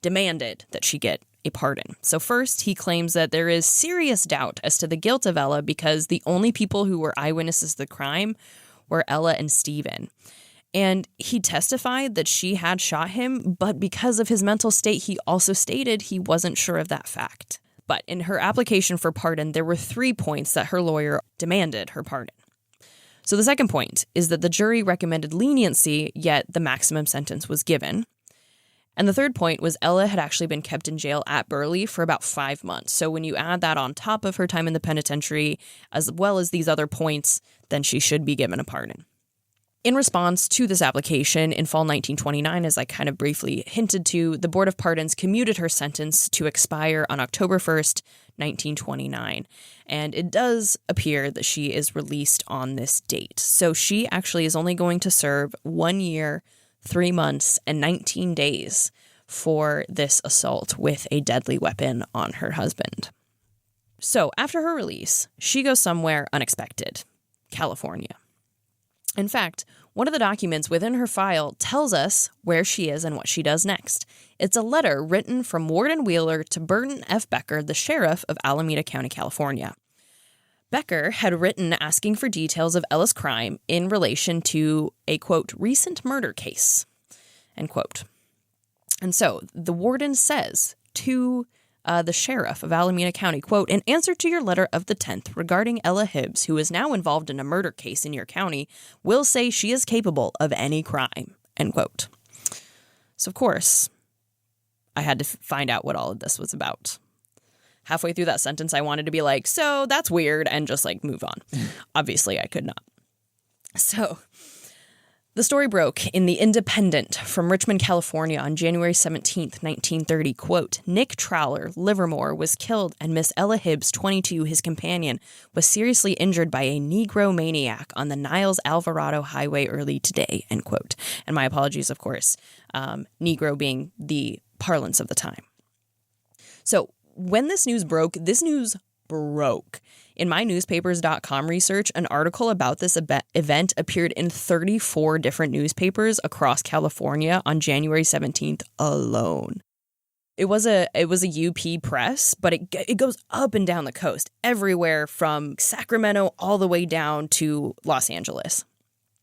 demanded that she get a pardon. So first, he claims that there is serious doubt as to the guilt of Ella because the only people who were eyewitnesses to the crime were Ella and Stephen. And he testified that she had shot him, but because of his mental state, he also stated he wasn't sure of that fact. But in her application for pardon, there were 3 points that her lawyer demanded her pardon. So the second point is that the jury recommended leniency, yet the maximum sentence was given. And the third point was Ella had actually been kept in jail at Burley for about 5 months. So when you add that on top of her time in the penitentiary, as well as these other points, then she should be given a pardon. In response to this application, in fall 1929, as I kind of briefly hinted to, the Board of Pardons commuted her sentence to expire on October 1st, 1929. And it does appear that she is released on this date. So she actually is only going to serve 1 year, 3 months, and 19 days for this assault with a deadly weapon on her husband. So after her release, she goes somewhere unexpected, California. In fact, one of the documents within her file tells us where she is and what she does next. It's a letter written from Warden Wheeler to Burton F. Becker, the sheriff of Alameda County, California. Becker had written asking for details of Ella's crime in relation to a, quote, recent murder case, end quote. And so the warden says to the sheriff of Alameda County, quote, in answer to your letter of the 10th regarding Ella Hibbs, who is now involved in a murder case in your county, will say she is capable of any crime, end quote. So, of course, I had to find out what all of this was about. Halfway through that sentence, I wanted to be like, so that's weird, and just move on. Obviously, I could not. So the story broke in The Independent from Richmond, California on January 17th, 1930, quote, Nick Trowler, Livermore, was killed and Miss Ella Hibbs, 22, his companion, was seriously injured by a Negro maniac on the Niles Alvarado Highway early today, end quote. And my apologies, of course, Negro being the parlance of the time. So when this news broke. In my newspapers.com research, an article about this event appeared in 34 different newspapers across California on January 17th alone. It was a UP press, but it goes up and down the coast, everywhere from Sacramento all the way down to Los Angeles.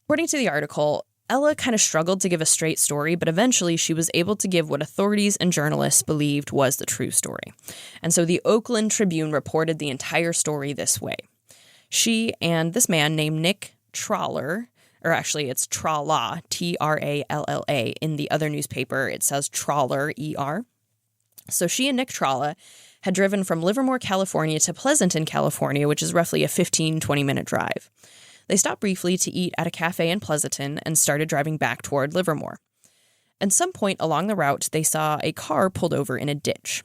According to the article, Ella kind of struggled to give a straight story, but eventually she was able to give what authorities and journalists believed was the true story. And so the Oakland Tribune reported the entire story this way. She and this man named Nick Tralla, or actually it's Tralla, Tralla. In the other newspaper, it says Trawler, ER. So she and Nick Tralla had driven from Livermore, California to Pleasanton, California, which is roughly a 15-20-minute drive. They stopped briefly to eat at a cafe in Pleasanton and started driving back toward Livermore. At some point along the route, they saw a car pulled over in a ditch.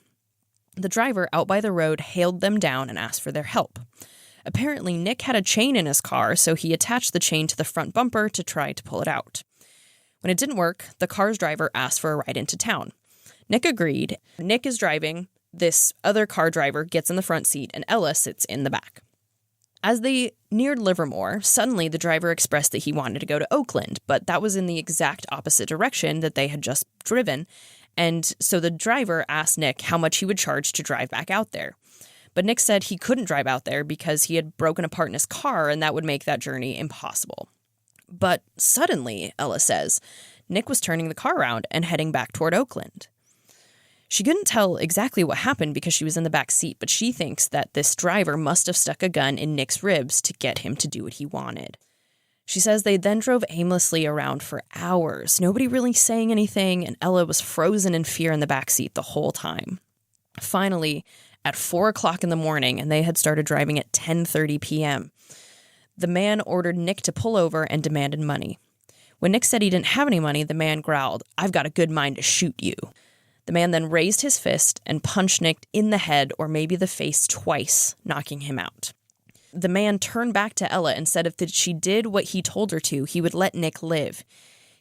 The driver out by the road hailed them down and asked for their help. Apparently, Nick had a chain in his car, so he attached the chain to the front bumper to try to pull it out. When it didn't work, the car's driver asked for a ride into town. Nick agreed. Nick is driving. This other car driver gets in the front seat, and Ella sits in the back. As they neared Livermore, suddenly the driver expressed that he wanted to go to Oakland, but that was in the exact opposite direction that they had just driven, and so the driver asked Nick how much he would charge to drive back out there. But Nick said he couldn't drive out there because he had broken apart in his car, and that would make that journey impossible. But suddenly, Ella says, Nick was turning the car around and heading back toward Oakland. She couldn't tell exactly what happened because she was in the back seat, but she thinks that this driver must have stuck a gun in Nick's ribs to get him to do what he wanted. She says they then drove aimlessly around for hours, nobody really saying anything, and Ella was frozen in fear in the back seat the whole time. Finally, at 4 o'clock in the morning, and they had started driving at 10:30 p.m., the man ordered Nick to pull over and demanded money. When Nick said he didn't have any money, the man growled, "I've got a good mind to shoot you." The man then raised his fist and punched Nick in the head or maybe the face twice, knocking him out. The man turned back to Ella and said if she did what he told her to, he would let Nick live.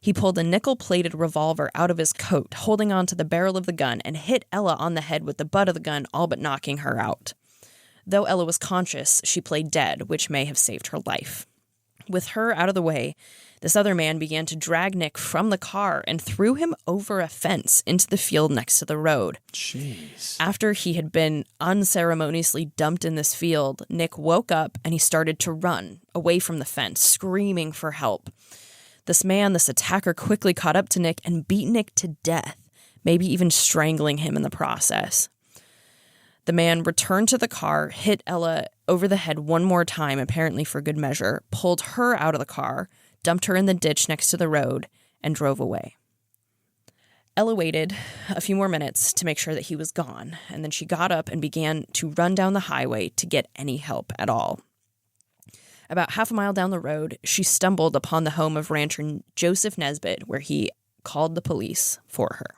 He pulled a nickel-plated revolver out of his coat, holding on to the barrel of the gun, and hit Ella on the head with the butt of the gun, all but knocking her out. Though Ella was conscious, she played dead, which may have saved her life. With her out of the way, this other man began to drag Nick from the car and threw him over a fence into the field next to the road. Jeez. After he had been unceremoniously dumped in this field, Nick woke up and he started to run away from the fence, screaming for help. This attacker, quickly caught up to Nick and beat Nick to death, maybe even strangling him in the process. The man returned to the car, hit Ella over the head one more time, apparently for good measure, pulled her out of the car, dumped her in the ditch next to the road, and drove away. Ella waited a few more minutes to make sure that he was gone, and then she got up and began to run down the highway to get any help at all. About half a mile down the road, she stumbled upon the home of rancher Joseph Nesbitt, where he called the police for her.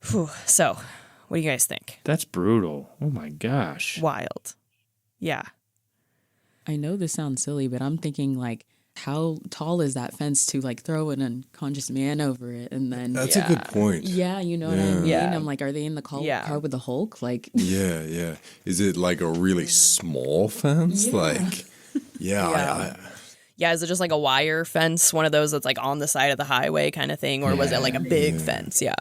Whew. So, what do you guys think? That's brutal. Oh my gosh. Wild. Yeah. I know this sounds silly, but I'm thinking, like, how tall is that fence to, like, throw an unconscious man over it? And then That's a good point. Yeah, you know what I mean? Yeah. I'm like, are they in the car with the Hulk? Like, Yeah. Is it like a really small fence? Yeah. Like, yeah. Yeah, is it just like a wire fence, one of those that's like on the side of the highway kind of thing, or was it like a big fence? Yeah.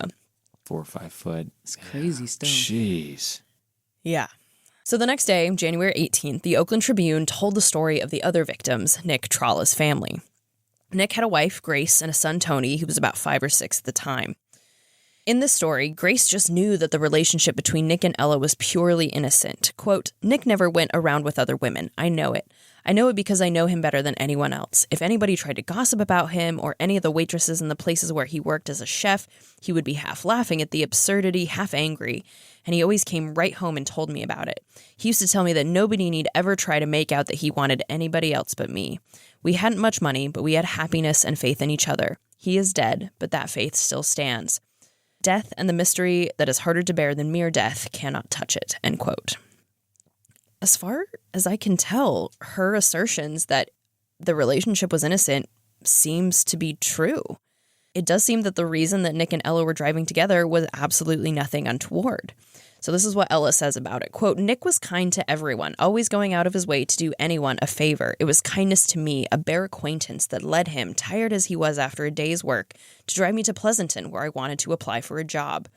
4 or 5 foot. it's crazy stuff. Jeez. Yeah. So the next day, January 18th, the Oakland Tribune told the story of the other victims, Nick Trala's family. Nick had a wife, Grace, and a son, Tony, who was about 5 or 6 at the time. In this story, Grace just knew that the relationship between Nick and Ella was purely innocent. Quote, Nick never went around with other women. I know it. I know it because I know him better than anyone else. If anybody tried to gossip about him or any of the waitresses in the places where he worked as a chef, he would be half laughing at the absurdity, half angry, and he always came right home and told me about it. He used to tell me that nobody need ever try to make out that he wanted anybody else but me. We hadn't much money, but we had happiness and faith in each other. He is dead, but that faith still stands. Death and the mystery that is harder to bear than mere death cannot touch it, end quote. As far as I can tell, her assertions that the relationship was innocent seems to be true. It does seem that the reason that Nick and Ella were driving together was absolutely nothing untoward. So this is what Ella says about it. Quote, Nick was kind to everyone, always going out of his way to do anyone a favor. It was kindness to me, a bare acquaintance that led him, tired as he was after a day's work, to drive me to Pleasanton, where I wanted to apply for a job.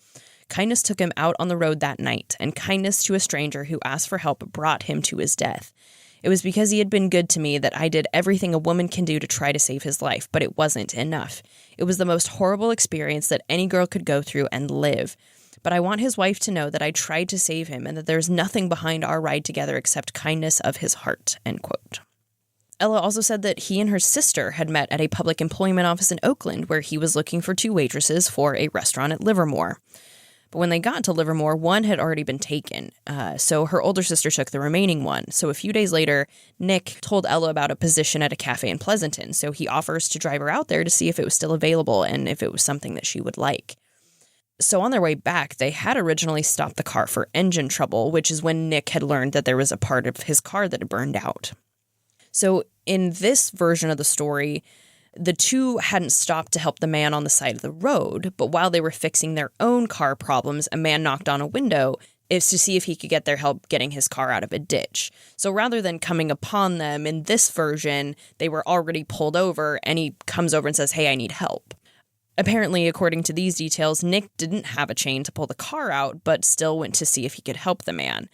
Kindness took him out on the road that night, and kindness to a stranger who asked for help brought him to his death. It was because he had been good to me that I did everything a woman can do to try to save his life, but it wasn't enough. It was the most horrible experience that any girl could go through and live. But I want his wife to know that I tried to save him and that there's nothing behind our ride together except kindness of his heart, end quote. Ella also said that he and her sister had met at a public employment office in Oakland where he was looking for 2 waitresses for a restaurant at Livermore. But when they got to Livermore, one had already been taken, so her older sister took the remaining one. So a few days later, Nick told Ella about a position at a cafe in Pleasanton, so he offers to drive her out there to see if it was still available and if it was something that she would like. So on their way back, they had originally stopped the car for engine trouble, which is when Nick had learned that there was a part of his car that had burned out. So in this version of the story, the 2 hadn't stopped to help the man on the side of the road, but while they were fixing their own car problems, a man knocked on a window to see if he could get their help getting his car out of a ditch. So rather than coming upon them, in this version, they were already pulled over, and he comes over and says, hey, I need help. Apparently, according to these details, Nick didn't have a chain to pull the car out, but still went to see if he could help the man.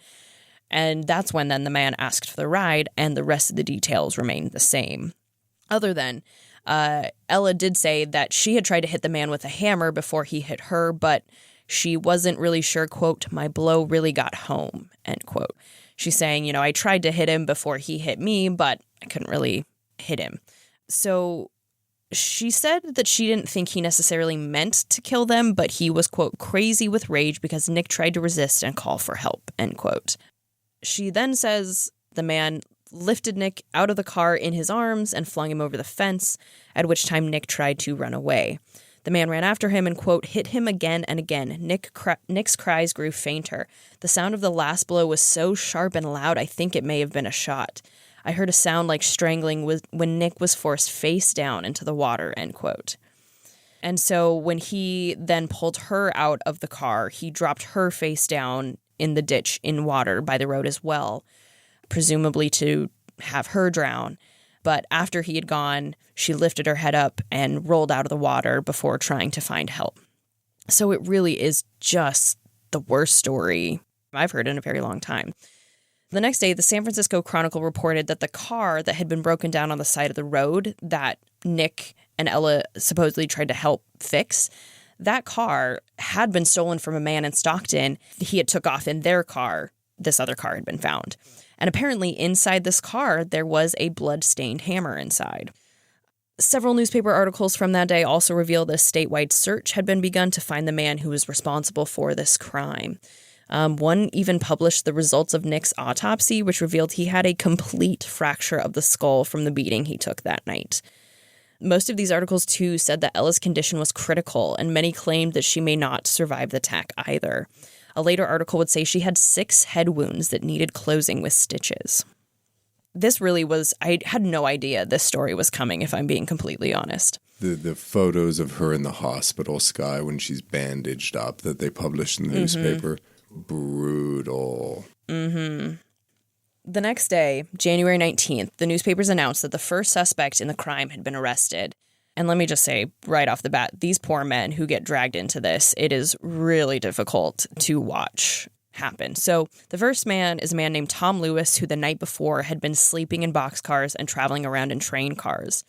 And that's when then the man asked for the ride, and the rest of the details remained the same. Other than Ella did say that she had tried to hit the man with a hammer before he hit her, but she wasn't really sure, quote, my blow really got home, end quote. She's saying, I tried to hit him before he hit me, but I couldn't really hit him. So she said that she didn't think he necessarily meant to kill them, but he was, quote, crazy with rage because Nick tried to resist and call for help, end quote. She then says the man lifted Nick out of the car in his arms and flung him over the fence, at which time Nick tried to run away. The man ran after him and, quote, hit him again and again. Nick's cries grew fainter. The sound of the last blow was so sharp and loud, I think it may have been a shot. I heard a sound like strangling when Nick was forced face down into the water, end quote. And so when he then pulled her out of the car, he dropped her face down in the ditch in water by the road as well, presumably to have her drown. But after he had gone, she lifted her head up and rolled out of the water before trying to find help. So it really is just the worst story I've heard in a very long time. The next day, the San Francisco Chronicle reported that the car that had been broken down on the side of the road that Nick and Ella supposedly tried to help fix, that car had been stolen from a man in Stockton. He had took off in their car. This other car had been found. And apparently inside this car, there was a blood-stained hammer inside. Several newspaper articles from that day also revealed a statewide search had been begun to find the man who was responsible for this crime. One even published the results of Nick's autopsy, which revealed he had a complete fracture of the skull from the beating he took that night. Most of these articles, too, said that Ella's condition was critical, and many claimed that she may not survive the attack either. A later article would say she had 6 head wounds that needed closing with stitches. This really was, I had no idea this story was coming, if I'm being completely honest. The photos of her in the hospital, Skye, when she's bandaged up that they published in the newspaper, brutal. Mm-hmm. The next day, January 19th, the newspapers announced that the first suspect in the crime had been arrested. And let me just say right off the bat, these poor men who get dragged into this, it is really difficult to watch happen. So the first man is a man named Tom Lewis, who the night before had been sleeping in boxcars and traveling around in train cars.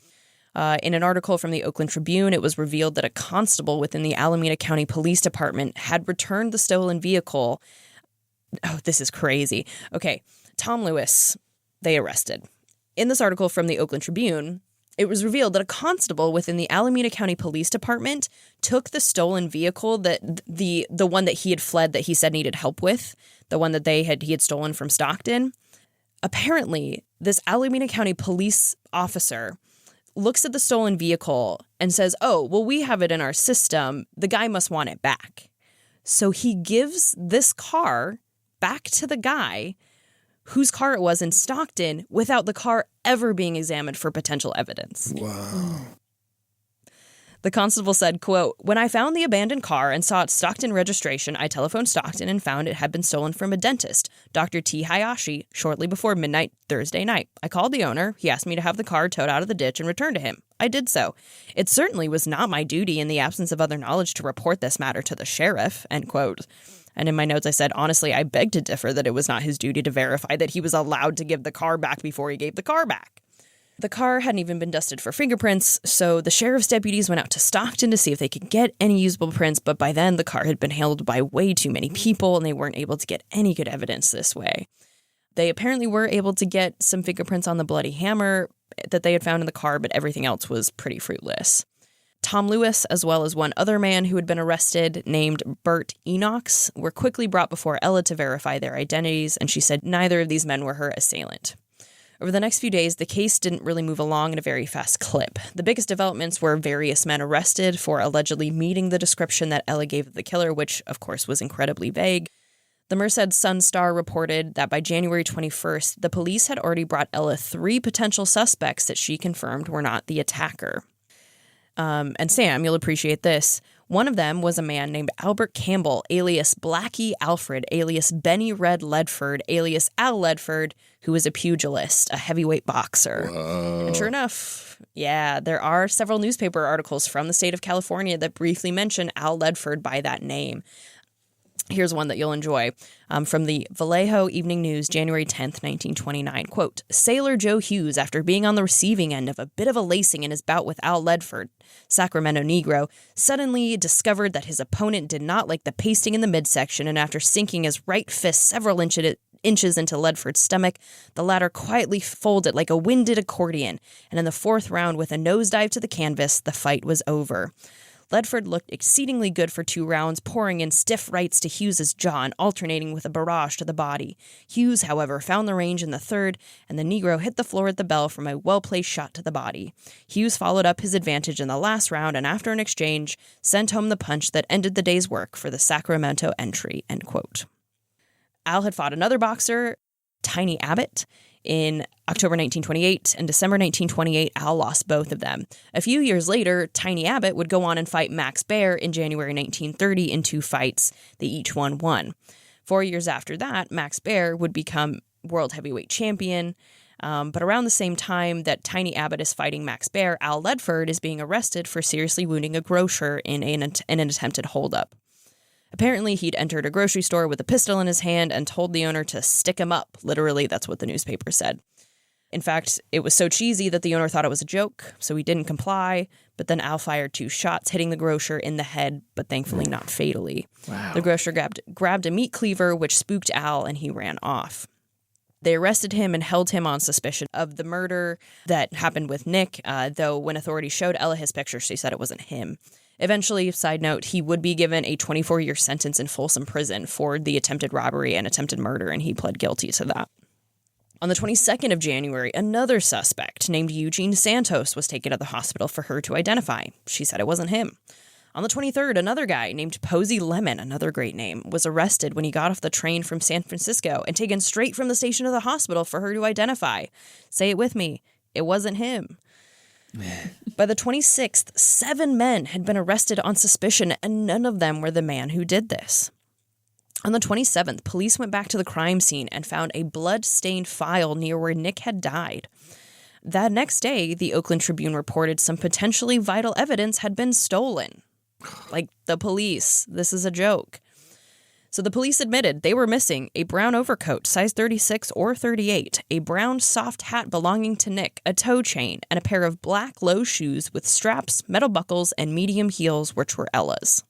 In an article from the Oakland Tribune, it was revealed that a constable within the Alameda County Police Department had returned the stolen vehicle. Oh, this is crazy. Okay, Tom Lewis, they arrested. In this article from the Oakland Tribune, it was revealed that a constable within the Alameda County Police Department took the stolen vehicle, that the one that he had fled that he said needed help with, the one that he had stolen from Stockton. Apparently, this Alameda County police officer looks at the stolen vehicle and says, oh, well, we have it in our system. The guy must want it back. So he gives this car back to the guy whose car it was in Stockton without the car ever being examined for potential evidence. Wow. The constable said, quote, when I found the abandoned car and saw its Stockton registration, I telephoned Stockton and found it had been stolen from a dentist, Dr. T. Hayashi, shortly before midnight Thursday night. I called the owner. He asked me to have the car towed out of the ditch and returned to him. I did so. It certainly was not my duty in the absence of other knowledge to report this matter to the sheriff, end quote. And in my notes, I said, honestly, I beg to differ that it was not his duty to verify that he was allowed to give the car back before he gave the car back. The car hadn't even been dusted for fingerprints, so the sheriff's deputies went out to Stockton to see if they could get any usable prints, but by then the car had been handled by way too many people and they weren't able to get any good evidence this way. They apparently were able to get some fingerprints on the bloody hammer that they had found in the car, but everything else was pretty fruitless. Tom Lewis, as well as one other man who had been arrested named Bert Enochs, were quickly brought before Ella to verify their identities, and she said neither of these men were her assailant. Over the next few days, the case didn't really move along at a very fast clip. The biggest developments were various men arrested for allegedly meeting the description that Ella gave of the killer, which, of course, was incredibly vague. The Merced Sun-Star reported that by January 21st, the police had already brought Ella 3 potential suspects that she confirmed were not the attacker. And Sam, you'll appreciate this. One of them was a man named Albert Campbell, alias Blackie Alfred, alias Benny Red Ledford, alias Al Ledford, who was a pugilist, a heavyweight boxer. Whoa. And sure enough, yeah, there are several newspaper articles from the state of California that briefly mention Al Ledford by that name. Here's one that you'll enjoy from the Vallejo Evening News, January 10th, 1929. Quote, Sailor Joe Hughes, after being on the receiving end of a bit of a lacing in his bout with Al Ledford, Sacramento Negro, suddenly discovered that his opponent did not like the pasting in the midsection, and after sinking his right fist several inches into Ledford's stomach, the latter quietly folded like a winded accordion, and in the 4th round, with a nosedive to the canvas, the fight was over. Ledford looked exceedingly good for 2 rounds, pouring in stiff rights to Hughes's jaw and alternating with a barrage to the body. Hughes, however, found the range in the 3rd, and the Negro hit the floor at the bell from a well-placed shot to the body. Hughes followed up his advantage in the last round, and after an exchange, sent home the punch that ended the day's work for the Sacramento entry, end quote. Al had fought another boxer, Tiny Abbott, in October 1928 and December 1928. Al lost both of them. A few years later, Tiny Abbott would go on and fight Max Baer in January 1930 in 2 fights. They each won. 4 years after that, Max Baer would become world heavyweight champion. But around the same time that Tiny Abbott is fighting Max Baer, Al Ledford is being arrested for seriously wounding a grocer in an attempted holdup. Apparently, he'd entered a grocery store with a pistol in his hand and told the owner to stick him up. Literally, that's what the newspaper said. In fact, it was so cheesy that the owner thought it was a joke, so he didn't comply. But then Al fired 2 shots, hitting the grocer in the head, but thankfully not fatally. Wow. The grocer grabbed a meat cleaver, which spooked Al, and he ran off. They arrested him and held him on suspicion of the murder that happened with Nick, though when authorities showed Ella his picture, she said it wasn't him. Eventually, side note, he would be given a 24-year sentence in Folsom Prison for the attempted robbery and attempted murder, and he pled guilty to that. On the 22nd of January, another suspect named Eugene Santos was taken to the hospital for her to identify. She said it wasn't him. On the 23rd, another guy named Posey Lemon, another great name, was arrested when he got off the train from San Francisco and taken straight from the station to the hospital for her to identify. Say it with me. It wasn't him. By the 26th, 7 men had been arrested on suspicion, and none of them were the man who did this. On the 27th, police went back to the crime scene and found a blood-stained file near where Nick had died. That next day, the Oakland Tribune reported some potentially vital evidence had been stolen. Like the police. This is a joke. So the police admitted they were missing a brown overcoat, size 36 or 38, a brown soft hat belonging to Nick, a toe chain, and a pair of black low shoes with straps, metal buckles, and medium heels, which were Ella's.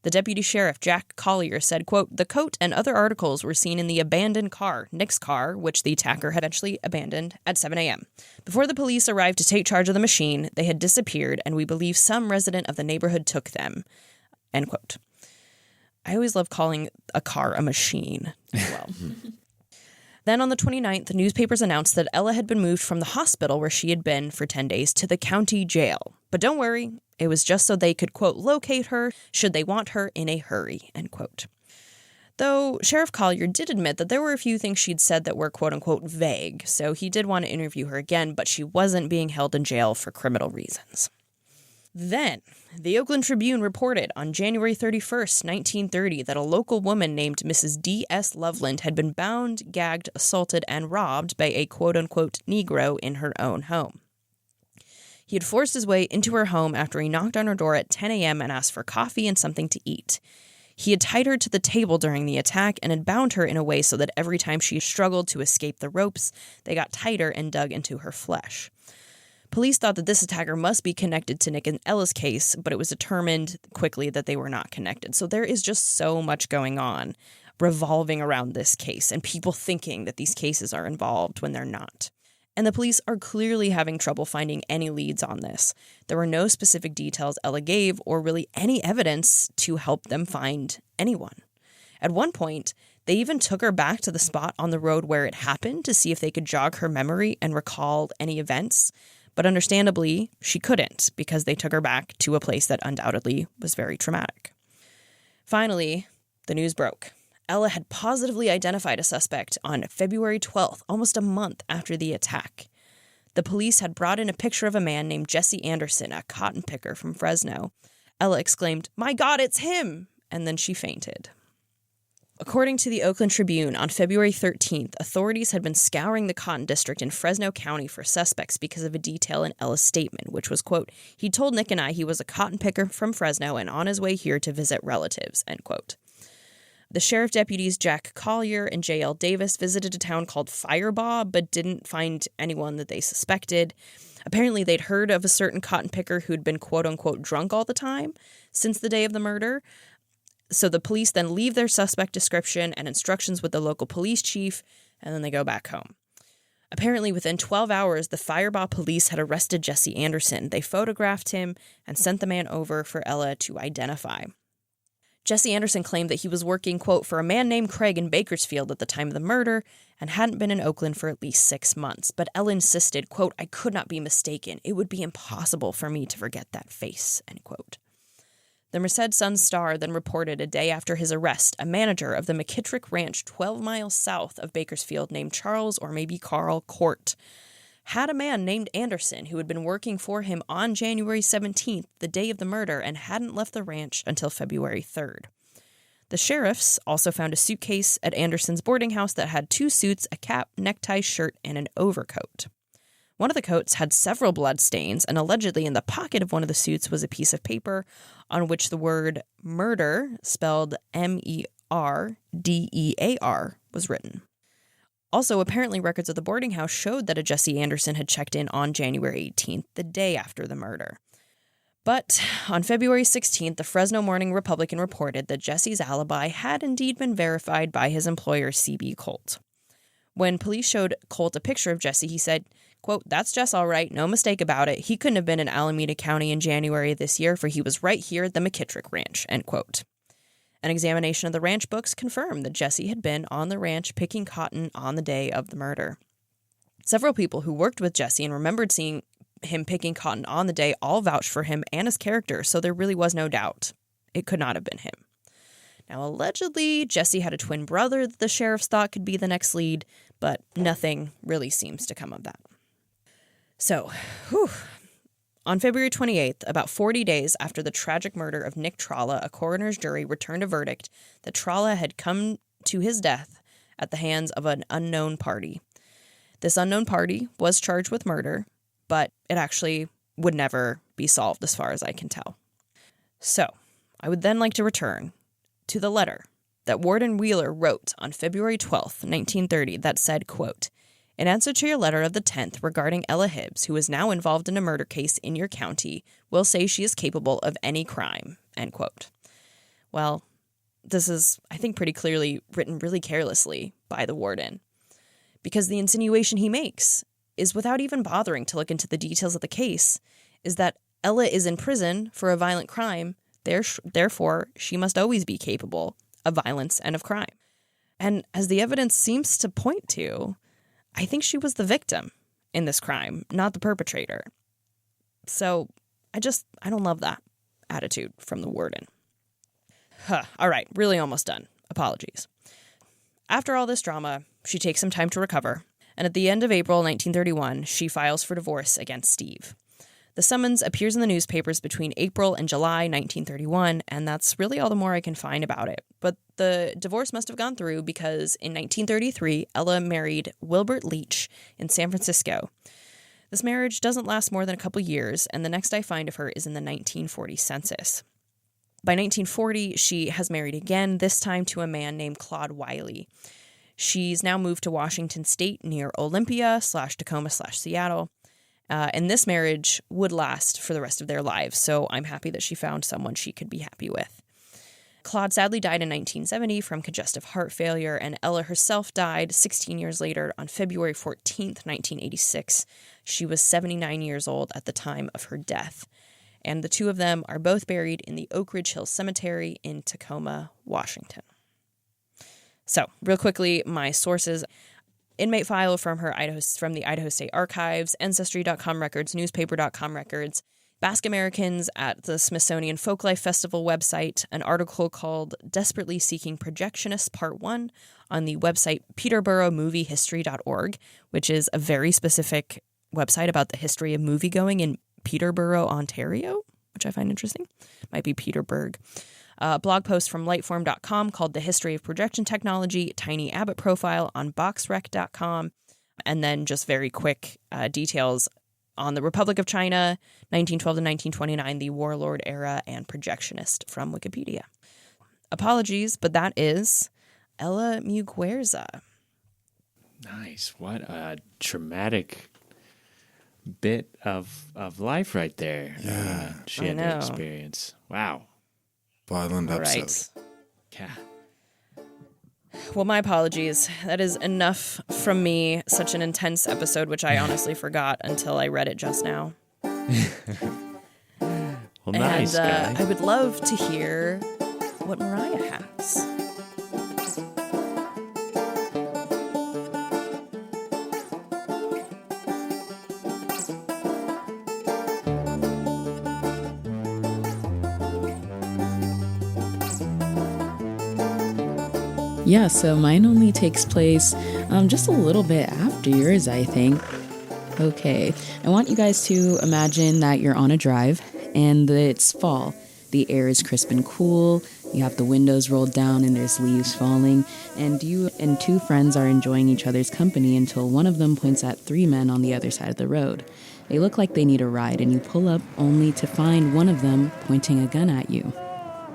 The deputy sheriff, Jack Collier, said, quote, "The coat and other articles were seen in the abandoned car, Nick's car, which the attacker had eventually abandoned at 7 a.m. Before the police arrived to take charge of the machine, they had disappeared, and we believe some resident of the neighborhood took them." End quote. I always love calling a car a machine as well. Then on the 29th, the newspapers announced that Ella had been moved from the hospital where she had been for 10 days to the county jail. But don't worry, it was just so they could, quote, locate her should they want her in a hurry, end quote. Though Sheriff Collier did admit that there were a few things she'd said that were, quote unquote, vague, so he did want to interview her again, but she wasn't being held in jail for criminal reasons. Then, the Oakland Tribune reported on January 31st, 1930, that a local woman named Mrs. D.S. Loveland had been bound, gagged, assaulted, and robbed by a quote-unquote Negro in her own home. He had forced his way into her home after he knocked on her door at 10 a.m. and asked for coffee and something to eat. He had tied her to the table during the attack and had bound her in a way so that every time she struggled to escape the ropes, they got tighter and dug into her flesh. Police thought that this attacker must be connected to Nick and Ella's case, but it was determined quickly that they were not connected. So there is just so much going on revolving around this case and people thinking that these cases are involved when they're not. And the police are clearly having trouble finding any leads on this. There were no specific details Ella gave or really any evidence to help them find anyone. At one point, they even took her back to the spot on the road where it happened to see if they could jog her memory and recall any events. But understandably, she couldn't because they took her back to a place that undoubtedly was very traumatic. Finally, the news broke. Ella had positively identified a suspect on February 12th, almost a month after the attack. The police had brought in a picture of a man named Jesse Anderson, a cotton picker from Fresno. Ella exclaimed, "My God, it's him!" And then she fainted. According to the Oakland Tribune, on February 13th, authorities had been scouring the Cotton District in Fresno County for suspects because of a detail in Ella's statement, which was, quote, "He told Nick and I he was a cotton picker from Fresno and on his way here to visit relatives," end quote. The sheriff deputies Jack Collier and J.L. Davis visited a town called Firebaugh, but didn't find anyone that they suspected. Apparently, they'd heard of a certain cotton picker who'd been, quote-unquote, drunk all the time since the day of the murder. So the police then leave their suspect description and instructions with the local police chief, and then they go back home. Apparently, within 12 hours, the Firebaugh police had arrested Jesse Anderson. They photographed him and sent the man over for Ella to identify. Jesse Anderson claimed that he was working, quote, for a man named Craig in Bakersfield at the time of the murder and hadn't been in Oakland for at least 6 months. But Ella insisted, quote, I could not be mistaken. It would be impossible for me to forget that face, end quote. The Merced Sun-Star then reported a day after his arrest, a manager of the McKittrick Ranch 12 miles south of Bakersfield named Charles or maybe Carl Court had a man named Anderson who had been working for him on January 17th, the day of the murder, and hadn't left the ranch until February 3rd. The sheriffs also found a suitcase at Anderson's boarding house that had 2 suits, a cap, necktie, shirt, and an overcoat. One of the coats had several blood stains, and allegedly in the pocket of one of the suits was a piece of paper on which the word murder, spelled MERDEAR, was written. Also, apparently records of the boarding house showed that a Jesse Anderson had checked in on January 18th, the day after the murder. But on February 16th, the Fresno Morning Republican reported that Jesse's alibi had indeed been verified by his employer, C.B. Colt. When police showed Colt a picture of Jesse, he said, quote, that's Jess all right, no mistake about it. He couldn't have been in Alameda County in January of this year, for he was right here at the McKittrick Ranch, end quote. An examination of the ranch books confirmed that Jesse had been on the ranch picking cotton on the day of the murder. Several people who worked with Jesse and remembered seeing him picking cotton on the day all vouched for him and his character, so there really was no doubt. It could not have been him. Now, allegedly, Jesse had a twin brother that the sheriffs thought could be the next lead, but nothing really seems to come of that. So, on February 28th, about 40 days after the tragic murder of Nick Tralla, a coroner's jury returned a verdict that Tralla had come to his death at the hands of an unknown party. This unknown party was charged with murder, but it actually would never be solved as far as I can tell. So, I would then like to return to the letter that Warden Wheeler wrote on February 12th, 1930 that said, quote, in answer to your letter of the 10th regarding Ella Hibbs, who is now involved in a murder case in your county, will say she is capable of any crime, end quote. Well, this is, I think, pretty clearly written really carelessly by the warden, because the insinuation he makes is, without even bothering to look into the details of the case, is that Ella is in prison for a violent crime, therefore she must always be capable of violence and of crime. And as the evidence seems to point to, I think she was the victim in this crime, not the perpetrator. So I don't love that attitude from the warden. All right, really almost done. Apologies. After all this drama, she takes some time to recover, and at the end of April 1931, she files for divorce against Steve. The summons appears in the newspapers between April and July 1931, and that's really all the more I can find about it. But the divorce must have gone through because in 1933, Ella married Wilbert Leach in San Francisco. This marriage doesn't last more than a couple years, and the next I find of her is in the 1940 census. By 1940, she has married again, this time to a man named Claude Wiley. She's now moved to Washington State near Olympia /Tacoma/Seattle. And this marriage would last for the rest of their lives, so I'm happy that she found someone she could be happy with. Claude sadly died in 1970 from congestive heart failure, and Ella herself died 16 years later on February 14th, 1986. She was 79 years old at the time of her death. And the two of them are both buried in the Oak Ridge Hill Cemetery in Tacoma, Washington. So, real quickly, my sources: inmate file from the Idaho State Archives, Ancestry.com records, Newspaper.com records, Basque Americans at the Smithsonian Folklife Festival website, an article called Desperately Seeking Projectionists Part 1 on the website peterboromoviehistory.org, which is a very specific website about the history of moviegoing in Peterborough, Ontario, which I find interesting. Might be Peterburg. A blog post from lightform.com called The History of Projection Technology, Tiny Abbott profile on boxrec.com, and then just very quick details on the Republic of China, 1912 to 1929, the warlord era, and projectionist from Wikipedia. Apologies, but that is Ella Muguerza. Nice. What a traumatic bit of life right there. Yeah. She had to experience. Wow. Violent episode. Yeah. Well, my apologies. That is enough from me. Such an intense episode, which I honestly forgot until I read it just now. Well, nice, Skye. I would love to hear what Mariah has. Yeah, so mine only takes place just a little bit after yours, I think. Okay, I want you guys to imagine that you're on a drive and it's fall. The air is crisp and cool, you have the windows rolled down and there's leaves falling, and you and two friends are enjoying each other's company until one of them points at three men on the other side of the road. They look like they need a ride, and you pull up only to find one of them pointing a gun at you.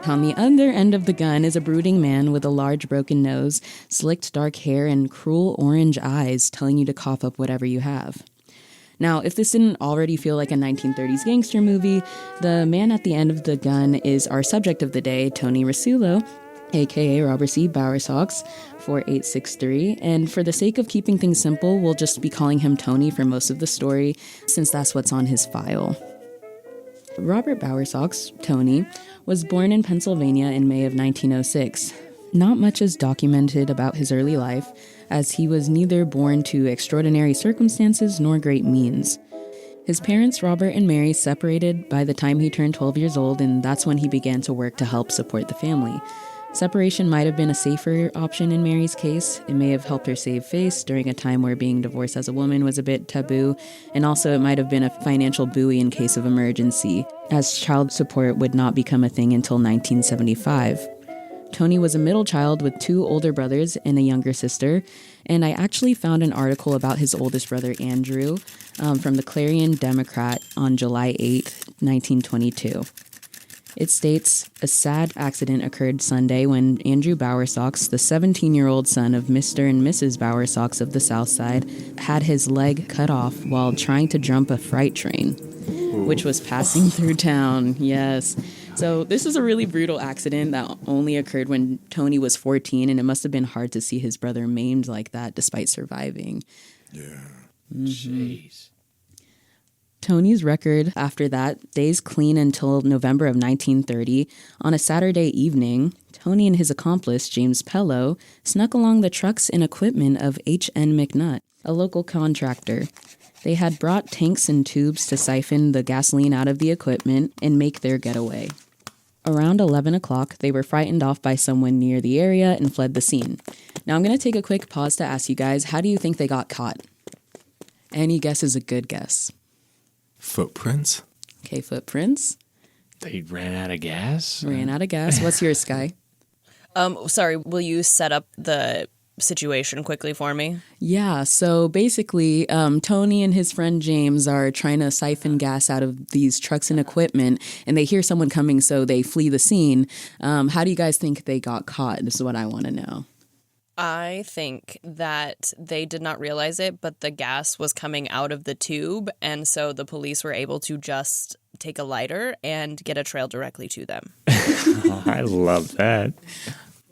On the other end of the gun is a brooding man with a large broken nose, slicked dark hair, and cruel orange eyes telling you to cough up whatever you have. Now, if this didn't already feel like a 1930s gangster movie, the man at the end of the gun is our subject of the day, Tony Rasulo, aka Robert C. Bowersox, 4863, and for the sake of keeping things simple, we'll just be calling him Tony for most of the story, since that's what's on his file. Robert Bowersox, Tony, was born in Pennsylvania in May of 1906. Not much is documented about his early life, as he was neither born to extraordinary circumstances nor great means. His parents, Robert and Mary, separated by the time he turned 12 years old, and that's when he began to work to help support the family. Separation might have been a safer option in Mary's case. It may have helped her save face during a time where being divorced as a woman was a bit taboo, and also it might have been a financial buoy in case of emergency, as child support would not become a thing until 1975. Tony was a middle child with two older brothers and a younger sister, and I actually found an article about his oldest brother, Andrew, from the Clarion Democrat on July 8, 1922. It states, a sad accident occurred Sunday when Andrew Bowersox, the 17-year-old son of Mr. and Mrs. Bowersox of the South Side, had his leg cut off while trying to jump a freight train, which was passing through town. Yes. So this is a really brutal accident that only occurred when Tony was 14, and it must have been hard to see his brother maimed like that despite surviving. Yeah. Jeez. Tony's record after that stays clean until November of 1930. On a Saturday evening, Tony and his accomplice, James Pello, snuck along the trucks and equipment of H.N. McNutt, a local contractor. They had brought tanks and tubes to siphon the gasoline out of the equipment and make their getaway. Around 11 o'clock, they were frightened off by someone near the area and fled the scene. Now I'm going to take a quick pause to ask you guys, how do you think they got caught? Any guess is a good guess. Footprints? Okay, footprints. They ran out of gas? Ran out of gas. What's yours, Skye? Sorry, will you set up the situation quickly for me? Yeah, so basically, Tony and his friend James are trying to siphon gas out of these trucks and equipment, and they hear someone coming, so they flee the scene. How do you guys think they got caught? This is what I want to know. I think that they did not realize it, but the gas was coming out of the tube, and so the police were able to just take a lighter and get a trail directly to them. Oh, I love that.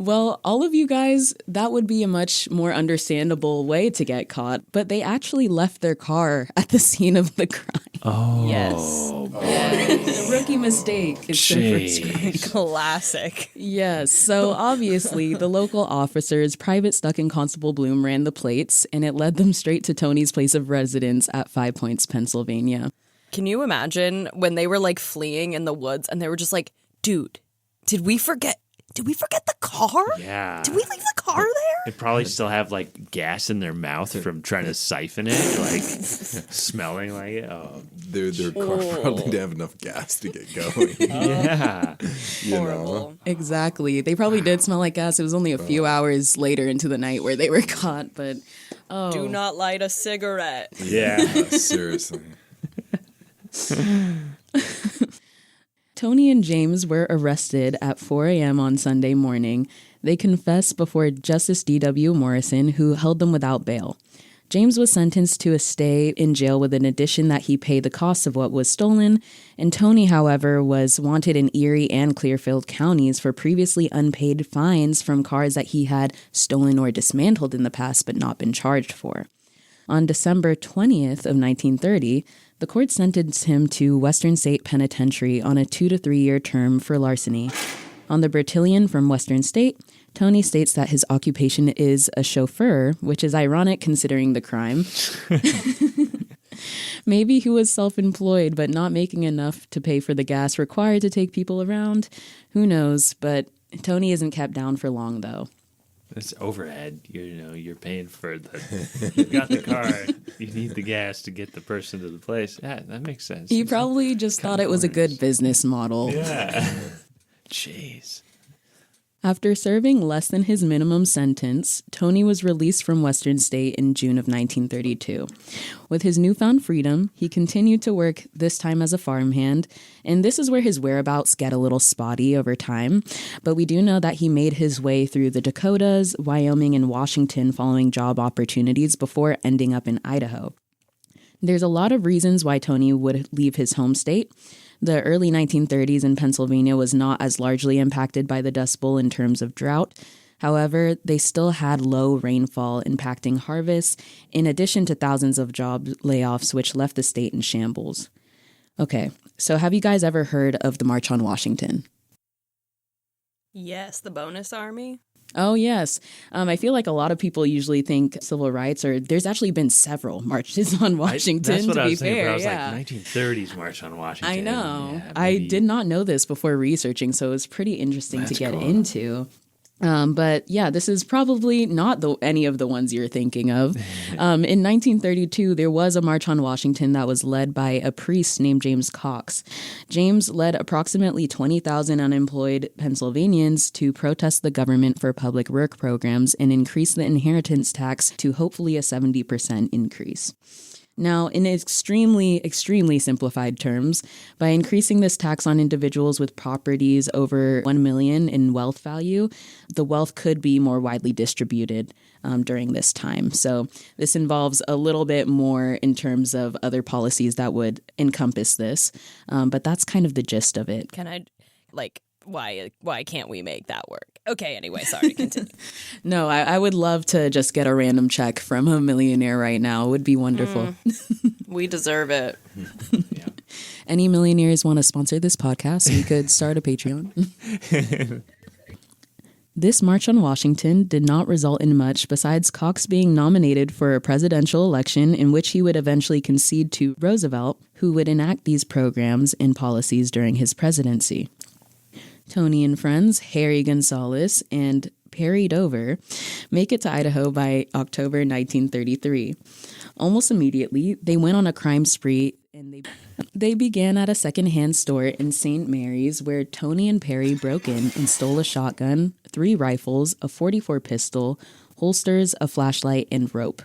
Well, all of you guys, that would be a much more understandable way to get caught, but they actually left their car at the scene of the crime. Oh. Yes. A rookie mistake. It's their first crime. Classic. Yes, so obviously the local officers, Private Stuck and Constable Bloom, ran the plates, and it led them straight to Tony's place of residence at 5 Points, Pennsylvania. Can you imagine when they were like fleeing in the woods and they were just like, dude, did we forget the car? Yeah. Did we leave the car there? They probably still have like gas in their mouth from trying to siphon it, like smelling like it. Oh, Their car probably didn't have enough gas to get going. yeah. Horrible. Exactly. They probably did smell like gas. It was only a few hours later into the night where they were caught, but Do not light a cigarette. Yeah. Seriously. Tony and James were arrested at 4 a.m. on Sunday morning. They confessed before Justice D.W. Morrison, who held them without bail. James was sentenced to a stay in jail with an addition that he paid the cost of what was stolen, and Tony, however, was wanted in Erie and Clearfield counties for previously unpaid fines from cars that he had stolen or dismantled in the past but not been charged for. On December 20th of 1930, the court sentenced him to Western State Penitentiary on a 2 to 3 year term for larceny. On the Bertillon from Western State, Tony states that his occupation is a chauffeur, which is ironic considering the crime. Maybe he was self-employed, but not making enough to pay for the gas required to take people around. Who knows? But Tony isn't kept down for long, though. It's overhead. You're paying for you got the car. You need the gas to get the person to the place. Yeah, that makes sense. He probably just thought it was a good business model. Yeah. Jeez. After serving less than his minimum sentence, Tony was released from Western State in June of 1932. With his newfound freedom, he continued to work, this time as a farmhand, and this is where his whereabouts get a little spotty over time. But we do know that he made his way through the Dakotas, Wyoming, and Washington following job opportunities before ending up in Idaho. There's a lot of reasons why Tony would leave his home state. The early 1930s in Pennsylvania was not as largely impacted by the Dust Bowl in terms of drought. However, they still had low rainfall impacting harvests, in addition to thousands of job layoffs, which left the state in shambles. Okay, so have you guys ever heard of the March on Washington? Yes, the bonus army. Oh, yes. I feel like a lot of people usually think civil rights, or there's actually been several marches on Washington, that's what to I be was thinking, fair. I was yeah. like, 1930s March on Washington. I know. Yeah, I did not know this before researching, so it was pretty interesting to get into. But yeah, this is probably not any of the ones you're thinking of. In 1932, there was a March on Washington that was led by a priest named James Cox. James led approximately 20,000 unemployed Pennsylvanians to protest the government for public work programs and increase the inheritance tax to hopefully a 70% increase. Now, in extremely, extremely simplified terms, by increasing this tax on individuals with properties over $1 million in wealth value, the wealth could be more widely distributed during this time. So this involves a little bit more in terms of other policies that would encompass this. But that's kind of the gist of it. Can I, why can't we make that work? Okay, anyway, sorry, continue. No, I would love to just get a random check from a millionaire right now. It would be wonderful. We deserve it. Yeah. Any millionaires want to sponsor this podcast? We could start a Patreon. This March on Washington did not result in much besides Cox being nominated for a presidential election in which he would eventually concede to Roosevelt, who would enact these programs and policies during his presidency. Tony and friends, Harry Gonzalez and Perry Dover, make it to Idaho by October 1933. Almost immediately, they went on a crime spree and they began at a secondhand store in St. Mary's where Tony and Perry broke in and stole a shotgun, 3 rifles, a .44 pistol, holsters, a flashlight, and rope.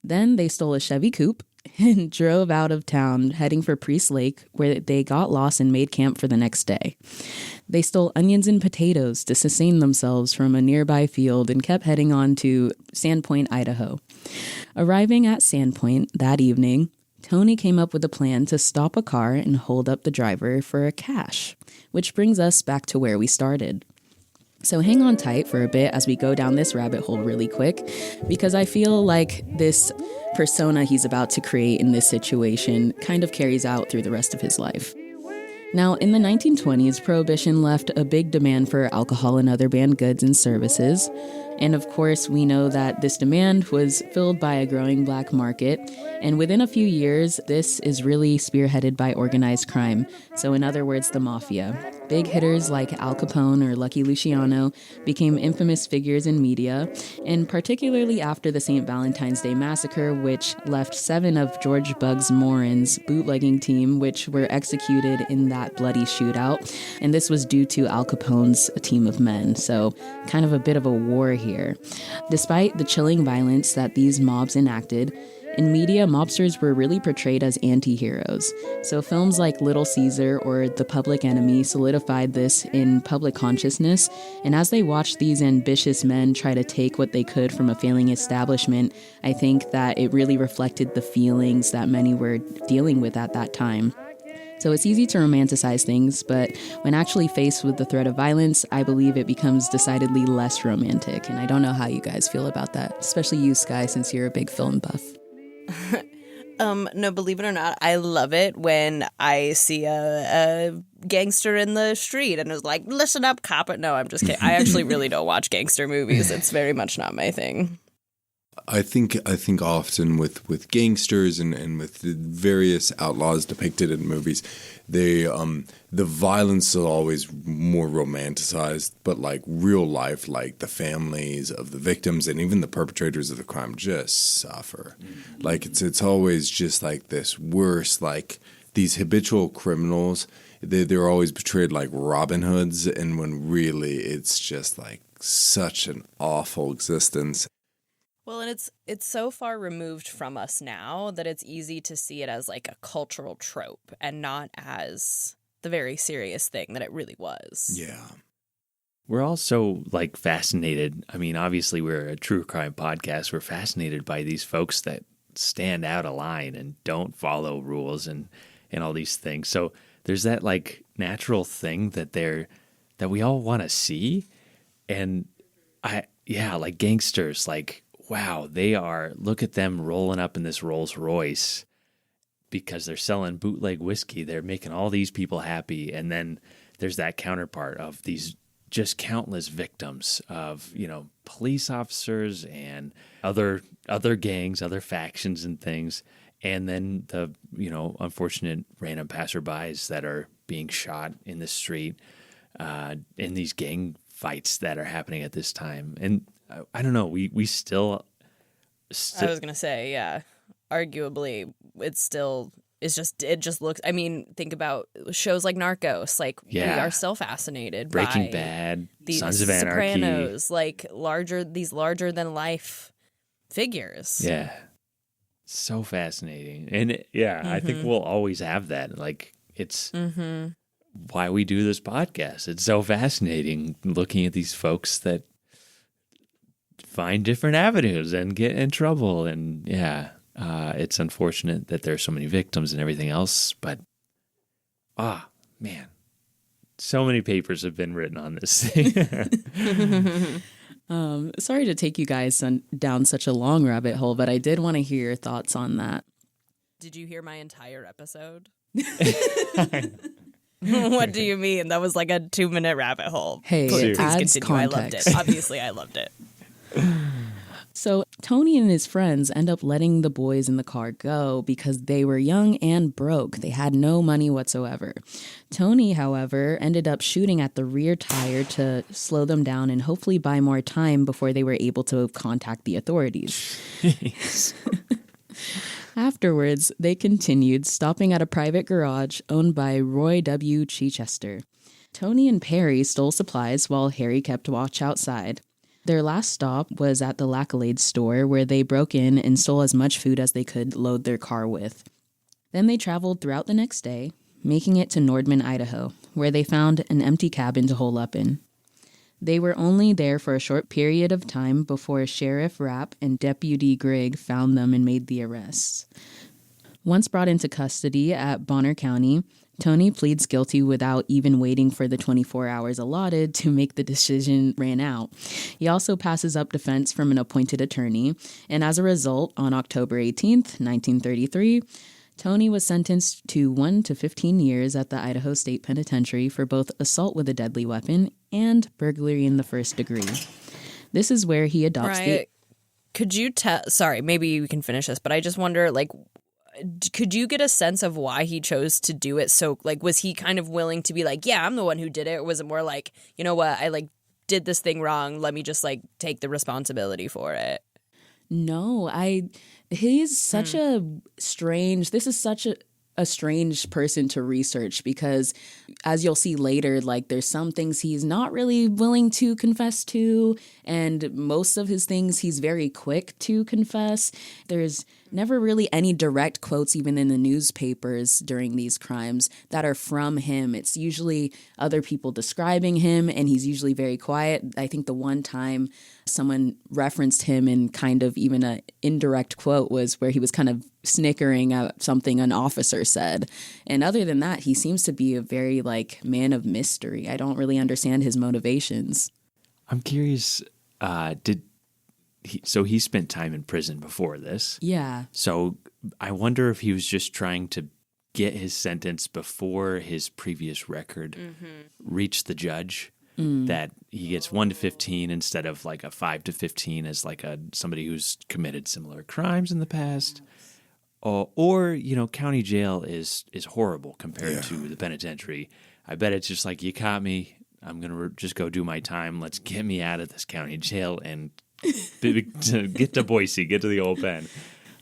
Then they stole a Chevy Coupe and drove out of town, heading for Priest Lake, where they got lost and made camp for the next day. They stole onions and potatoes to sustain themselves from a nearby field and kept heading on to Sandpoint, Idaho. Arriving at Sandpoint that evening, Tony came up with a plan to stop a car and hold up the driver for a cache, which brings us back to where we started. So hang on tight for a bit as we go down this rabbit hole really quick, because I feel like this persona he's about to create in this situation kind of carries out through the rest of his life. Now, in the 1920s, Prohibition left a big demand for alcohol and other banned goods and services. And of course, we know that this demand was filled by a growing black market. And within a few years, this is really spearheaded by organized crime. So in other words, the mafia. Big hitters like Al Capone or Lucky Luciano became infamous figures in media, and particularly after the St. Valentine's Day Massacre, which left 7 of George Bugs Morin's bootlegging team, which were executed in that bloody shootout. And this was due to Al Capone's team of men. So kind of a bit of a war here. Despite the chilling violence that these mobs enacted, In media, mobsters were really portrayed as anti-heroes. So films like Little Caesar or The Public Enemy solidified this in public consciousness, and as they watched these ambitious men try to take what they could from a failing establishment, I think that it really reflected the feelings that many were dealing with at that time. So it's easy to romanticize things, but when actually faced with the threat of violence, I believe it becomes decidedly less romantic. And I don't know how you guys feel about that, especially you, Skye, since you're a big film buff. No, believe it or not, I love it when I see a gangster in the street and is like, listen up, cop. No, I'm just kidding. I actually really don't watch gangster movies. It's very much not my thing. I think often with gangsters and with the various outlaws depicted in movies, they the violence is always more romanticized, but like real life, like the families of the victims and even the perpetrators of the crime just suffer. Like it's always just like this worse, like these habitual criminals, they're always portrayed like Robin Hoods, and when really it's just like such an awful existence. Well, and it's so far removed from us now that it's easy to see it as like a cultural trope and not as the very serious thing that it really was. Yeah. We're also like fascinated. I mean, obviously we're a true crime podcast. We're fascinated by these folks that stand out of line and don't follow rules and all these things. So there's that like natural thing that we all want to see. And like gangsters, like, wow, look at them rolling up in this Rolls Royce because they're selling bootleg whiskey. They're making all these people happy. And then there's that counterpart of these just countless victims of, police officers and other gangs, other factions and things. And then the, unfortunate random passerbys that are being shot in the street in these gang fights that are happening at this time. And I don't know. We still. I was gonna say, yeah. Arguably, it just looks. I mean, think about shows like Narcos. Like we are still fascinated Breaking by Bad, these Sons of Anarchy, Sopranos, like larger than life figures. Yeah, so fascinating, and I think we'll always have that. Like it's why we do this podcast. It's so fascinating looking at these folks that find different avenues and get in trouble. And it's unfortunate that there are so many victims and everything else, but man, so many papers have been written on this thing. Sorry to take you guys down such a long rabbit hole, but I did want to hear your thoughts on that. Did you hear my entire episode? What do you mean? That was like a 2-minute rabbit hole. Hey, please adds continue. context. I loved it. Obviously, I loved it. So Tony and his friends end up letting the boys in the car go because they were young and broke. They had no money whatsoever. Tony, however, ended up shooting at the rear tire to slow them down and hopefully buy more time before they were able to contact the authorities. Afterwards, they continued, stopping at a private garage owned by Roy W. Chichester. Tony and Perry stole supplies while Harry kept watch outside. Their last stop was at the Laccolade store, where they broke in and stole as much food as they could load their car with. Then they traveled throughout the next day, making it to Nordman, Idaho, where they found an empty cabin to hole up in. They were only there for a short period of time before Sheriff Rapp and Deputy Grigg found them and made the arrests. Once brought into custody at Bonner County, Tony pleads guilty without even waiting for the 24 hours allotted to make the decision ran out. He also passes up defense from an appointed attorney, and as a result, on October 18th, 1933, Tony was sentenced to 1 to 15 years at the Idaho State Penitentiary for both assault with a deadly weapon and burglary in the first degree. This is where he adopts Could you sorry, maybe you can finish this, but I just wonder, like, could you get a sense of why he chose to do it? So, like, was he kind of willing to be like, yeah, I'm the one who did it? Or was it more like, you know what, I, like, did this thing wrong. Let me just, like, take the responsibility for it. No, he's such this is such a strange person to research because, as you'll see later, like, there's some things he's not really willing to confess to, and most of his things he's very quick to confess. There's never really any direct quotes even in the newspapers during these crimes that are from him. It's usually other people describing him, and he's usually very quiet. I think the one time someone referenced him in kind of even an indirect quote was where he was kind of snickering at something an officer said. And other than that, he seems to be a very man of mystery. I don't really understand his motivations. I'm curious, so he spent time in prison before this. Yeah. So I wonder if he was just trying to get his sentence before his previous record reached the judge, that he gets 1 to 15 instead of a 5 to 15 as somebody who's committed similar crimes in the past. Or county jail is horrible compared to the penitentiary. I bet it's just you caught me. I'm going to just go do my time. Let's get me out of this county jail and get to Boise, get to the old pen.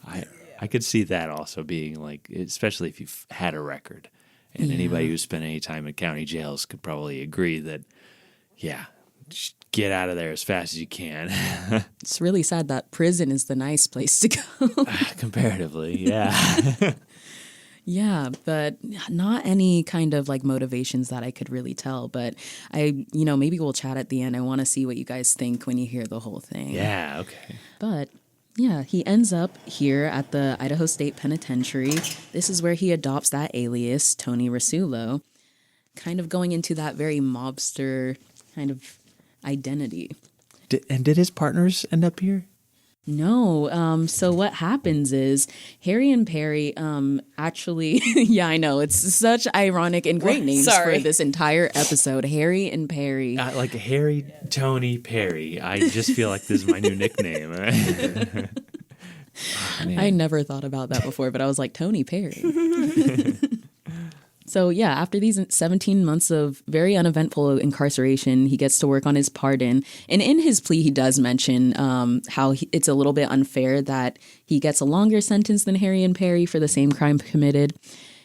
I could see that also being especially if you've had a record. And anybody who's spent any time in county jails could probably agree that, just get out of there as fast as you can. It's really sad that prison is the nice place to go. Comparatively, yeah. Yeah, but not any kind of motivations that I could really tell. But maybe we'll chat at the end. I want to see what you guys think when you hear the whole thing. Yeah, okay. But yeah, he ends up here at the Idaho State Penitentiary. This is where he adopts that alias, Tony Rasulo, kind of going into that very mobster kind of identity. Did his partners end up here? No. So what happens is Harry and Perry actually, yeah, I know. It's such ironic and great names for this entire episode. Harry and Perry. Harry, Tony, Perry. I just feel like this is my new nickname. I never thought about that before, but I was like, Tony Perry. So yeah, after these 17 months of very uneventful incarceration, he gets to work on his pardon. And in his plea, he does mention how it's a little bit unfair that he gets a longer sentence than Harry and Perry for the same crime committed.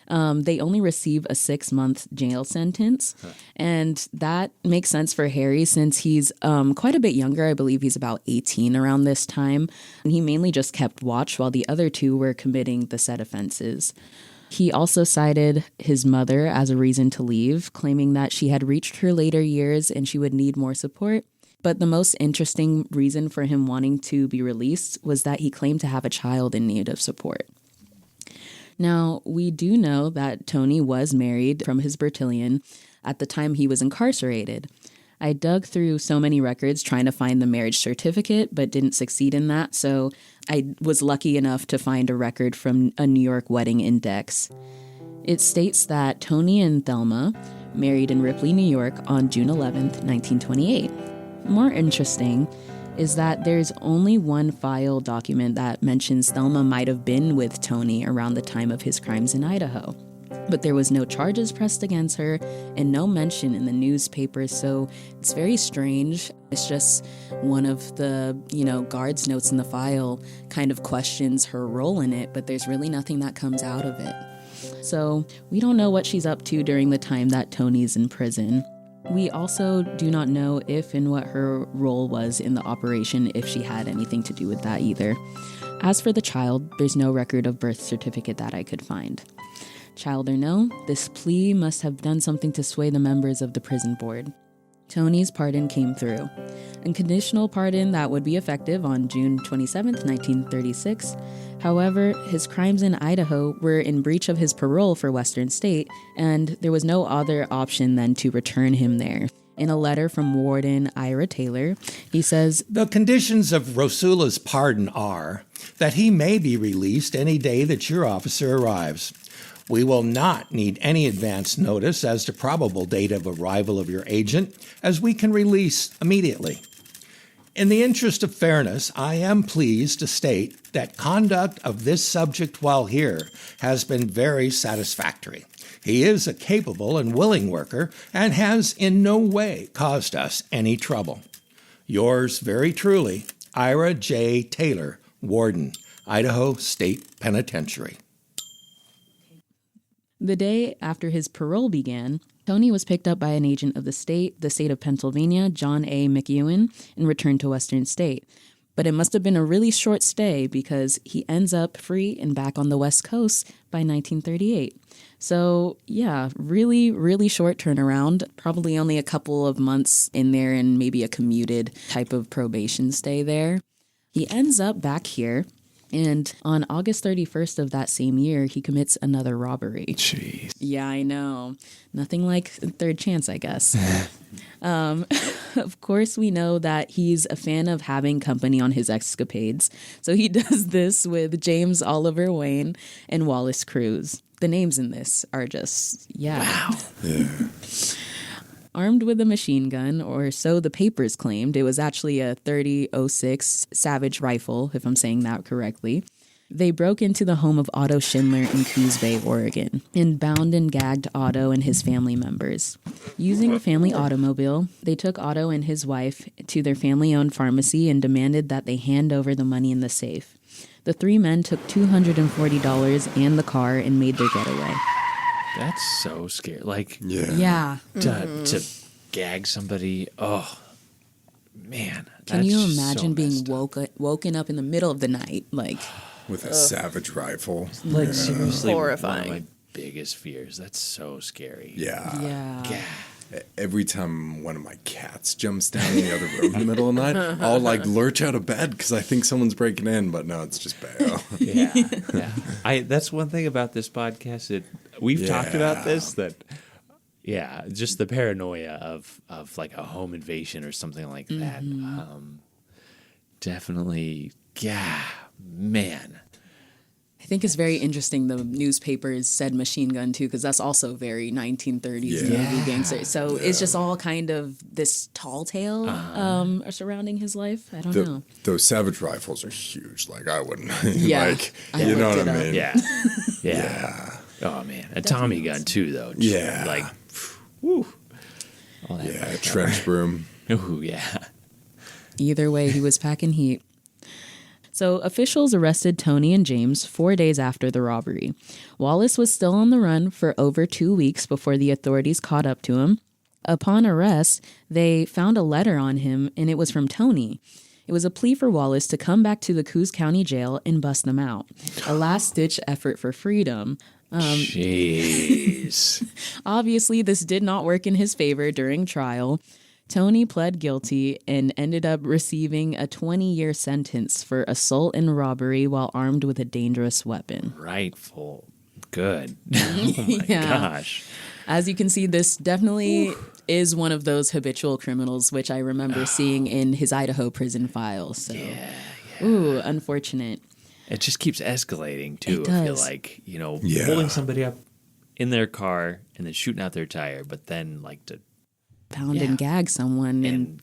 They only receive a 6-month jail sentence. And that makes sense for Harry since he's quite a bit younger. I believe he's about 18 around this time. And he mainly just kept watch while the other two were committing the said offenses. He also cited his mother as a reason to leave, claiming that she had reached her later years and she would need more support. But the most interesting reason for him wanting to be released was that he claimed to have a child in need of support. Now, we do know that Tony was married from his Bertillon at the time he was incarcerated. I dug through so many records trying to find the marriage certificate, but didn't succeed in that, so I was lucky enough to find a record from a New York wedding index. It states that Tony and Thelma married in Ripley, New York on June 11th, 1928. More interesting is that there's only one file document that mentions Thelma might have been with Tony around the time of his crimes in Idaho. But there was no charges pressed against her and no mention in the newspaper, so it's very strange. It's just one of the, guard's notes in the file kind of questions her role in it, but there's really nothing that comes out of it. So we don't know what she's up to during the time that Tony's in prison. We also do not know if and what her role was in the operation, if she had anything to do with that either. As for the child, there's no record of birth certificate that I could find. Child or no, this plea must have done something to sway the members of the prison board. Tony's pardon came through. A conditional pardon that would be effective on June 27, 1936. However, his crimes in Idaho were in breach of his parole for Western State, and there was no other option than to return him there. In a letter from Warden Ira Taylor, he says, "The conditions of Rasulo's pardon are that he may be released any day that your officer arrives. We will not need any advance notice as to probable date of arrival of your agent, as we can release immediately. In the interest of fairness, I am pleased to state that conduct of this subject while here has been very satisfactory. He is a capable and willing worker and has in no way caused us any trouble. Yours very truly, Ira J. Taylor, Warden, Idaho State Penitentiary." The day after his parole began, Tony was picked up by an agent of the state of Pennsylvania, John A. McEwen, and returned to Western State. But it must have been a really short stay because he ends up free and back on the West Coast by 1938. So, yeah, really, really short turnaround. Probably only a couple of months in there and maybe a commuted type of probation stay there. He ends up back here. And on August 31st of that same year, he commits another robbery. Jeez. Yeah, I know. Nothing like third chance, I guess. Of course, we know that he's a fan of having company on his escapades. So he does this with James Oliver Wayne and Wallace Cruz. The names in this are just, wow. Yeah. Armed with a machine gun, or so the papers claimed. It was actually a .30-06 Savage rifle, if I'm saying that correctly. They broke into the home of Otto Schindler in Coos Bay, Oregon, and bound and gagged Otto and his family members. Using the family automobile, they took Otto and his wife to their family-owned pharmacy and demanded that they hand over the money in the safe. The three men took $240 and the car and made their getaway. That's so scary. Like, Yeah. to gag somebody. Oh, man. Can you imagine so being messed up. woken up in the middle of the night? Like, With a savage rifle. Like, seriously, Horrifying. one of my biggest fears. That's so scary. Yeah. yeah. Every time one of my cats jumps down in the other room in the middle of the night, I'll like lurch out of bed because I think someone's breaking in, but no, it's just Bayo. Yeah. That's one thing about this podcast. We've talked about this, just the paranoia of like a home invasion or something like that. Definitely, man. I think it's very interesting the newspapers said machine gun too, because that's also very 1930s movie gangster. So it's just all kind of this tall tale surrounding his life. I don't know. Those savage rifles are huge. Like I wouldn't like you know what I mean? Yeah. Oh man, a Tommy gun too though. Yeah. Like whew. All that Yeah, trench broom. Ooh, yeah. Either way, he was packing heat. So officials arrested Tony and James 4 days after the robbery. Wallace was still on the run for over 2 weeks before the authorities caught up to him. Upon arrest, they found a letter on him, and it was from Tony. It was a plea for Wallace to come back to the Coos County Jail and bust them out. A last-ditch effort for freedom. Jeez. Obviously, this did not work in his favor during trial. Tony pled guilty and ended up receiving a 20-year sentence for assault and robbery while armed with a dangerous weapon. Rightful. Good. Oh my gosh. As you can see, this definitely is one of those habitual criminals, which I remember seeing in his Idaho prison files. So, ooh, unfortunate. It just keeps escalating too. It I feel does. like, holding somebody up in their car and then shooting out their tire, but then like to pound and gag someone and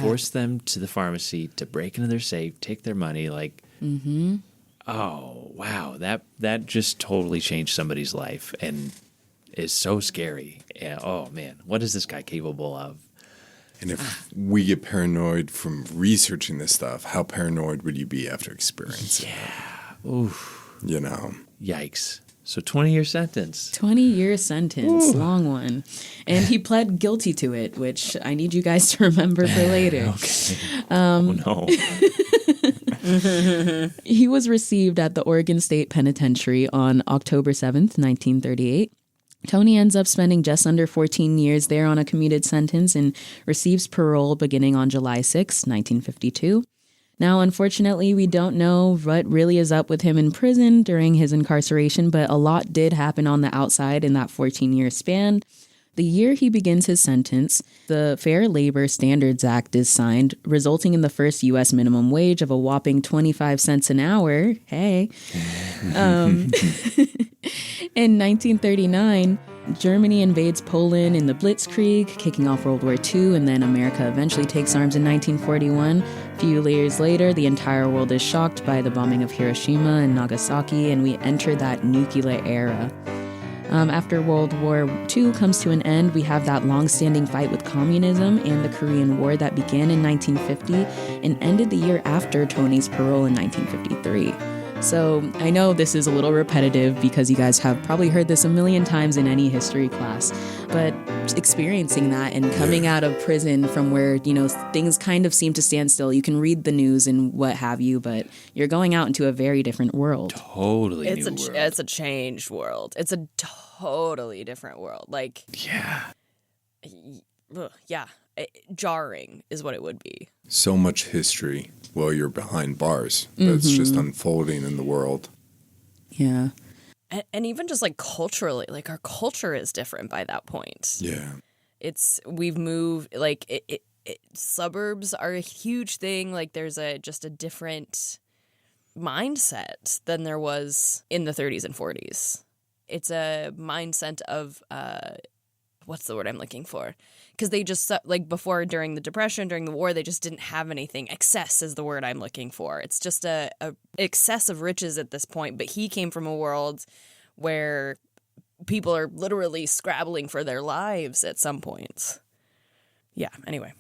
force them to the pharmacy to break into their safe, take their money. Like, oh wow, that just totally changed somebody's life and is so scary. Yeah, oh man, what is this guy capable of? And if we get paranoid from researching this stuff, how paranoid would you be after experiencing it? Oof. Yikes. So 20-year sentence. 20-year sentence, long one. And he pled guilty to it, which I need you guys to remember for later. Okay. Oh no. He was received at the Oregon State Penitentiary on October 7th, 1938. Tony ends up spending just under 14 years there on a commuted sentence and receives parole beginning on July 6, 1952. Now, unfortunately, we don't know what really is up with him in prison during his incarceration, but a lot did happen on the outside in that 14-year span. The year he begins his sentence, the Fair Labor Standards Act is signed, resulting in the first U.S. minimum wage of a whopping 25 cents an hour. Hey. In 1939, Germany invades Poland in the Blitzkrieg, kicking off World War II, and then America eventually takes arms in 1941. A few years later, the entire world is shocked by the bombing of Hiroshima and Nagasaki, and we enter that nuclear era. After World War II comes to an end, we have that long-standing fight with communism and the Korean War that began in 1950 and ended the year after Tony's parole in 1953. So I know this is a little repetitive because you guys have probably heard this a million times in any history class, but experiencing that and coming out of prison from where, things kind of seem to stand still. You can read the news and what have you, but you're going out into a very different world. Totally new world. It's a changed world. It's a totally different world. Like, yeah, jarring is what it would be. So much history while you're behind bars that's just unfolding in the world. Yeah. And even just like culturally, like our culture is different by that point. Yeah. We've moved, like suburbs are a huge thing. Like there's just a different mindset than there was in the 30s and 40s. It's a mindset of, what's the word I'm looking for? Because they just, like before, during the Depression, during the war, they just didn't have anything. Excess is the word I'm looking for. It's just a excess of riches at this point. But he came from a world where people are literally scrabbling for their lives at some points. Yeah, anyway.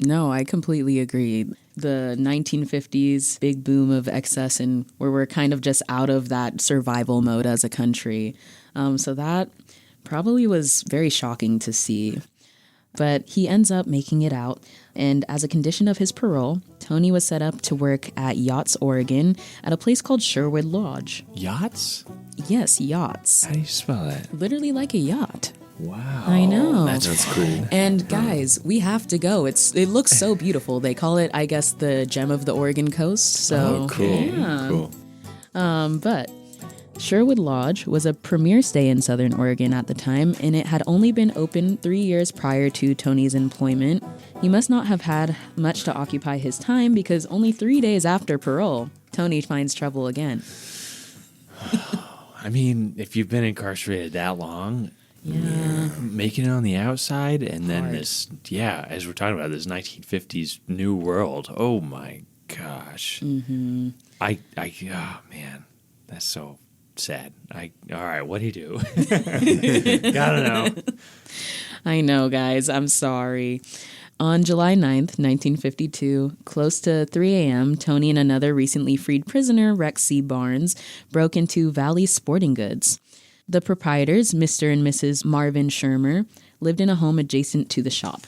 No, I completely agree. The 1950s big boom of excess and where we're kind of just out of that survival mode as a country. So that probably was very shocking to see. But he ends up making it out, and as a condition of his parole, Tony was set up to work at Yachts, Oregon, at a place called Sherwood Lodge. Yachts? Yes, yachts. How do you spell that? Literally like a yacht. Wow. I know. That's cool. And guys, we have to go. It looks so beautiful. They call it, I guess, the gem of the Oregon coast. So, cool. Yeah. Cool. But Sherwood Lodge was a premier stay in Southern Oregon at the time, and it had only been open 3 years prior to Tony's employment. He must not have had much to occupy his time because only 3 days after parole, Tony finds trouble again. I mean, if you've been incarcerated that long, making it on the outside, and then as we're talking about this 1950s new world, oh my gosh. Mm-hmm. Oh man, that's so sad. All right, what'd he do? Gotta know. I know, guys. I'm sorry. On July 9th, 1952, close to 3 a.m., Tony and another recently freed prisoner, Rex C. Barnes, broke into Valley Sporting Goods. The proprietors, Mr. and Mrs. Marvin Shermer, lived in a home adjacent to the shop.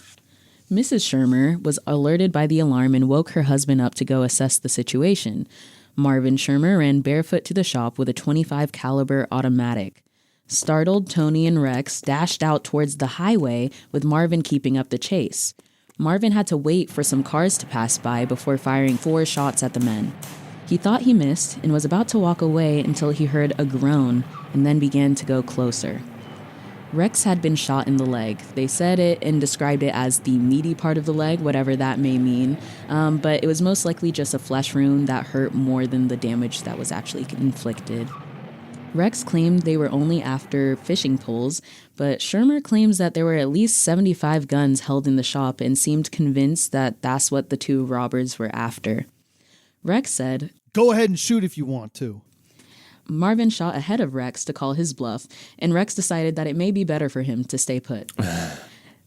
Mrs. Shermer was alerted by the alarm and woke her husband up to go assess the situation. Marvin Shermer ran barefoot to the shop with a .25 caliber automatic. Startled, Tony and Rex dashed out towards the highway, with Marvin keeping up the chase. Marvin had to wait for some cars to pass by before firing 4 shots at the men. He thought he missed and was about to walk away until he heard a groan and then began to go closer. Rex had been shot in the leg. They said it and described it as the meaty part of the leg, whatever that may mean. But it was most likely just a flesh wound that hurt more than the damage that was actually inflicted. Rex claimed they were only after fishing poles, but Shermer claims that there were at least 75 guns held in the shop and seemed convinced that that's what the 2 robbers were after. Rex said, "Go ahead and shoot if you want to." Marvin shot ahead of Rex to call his bluff, and Rex decided that it may be better for him to stay put.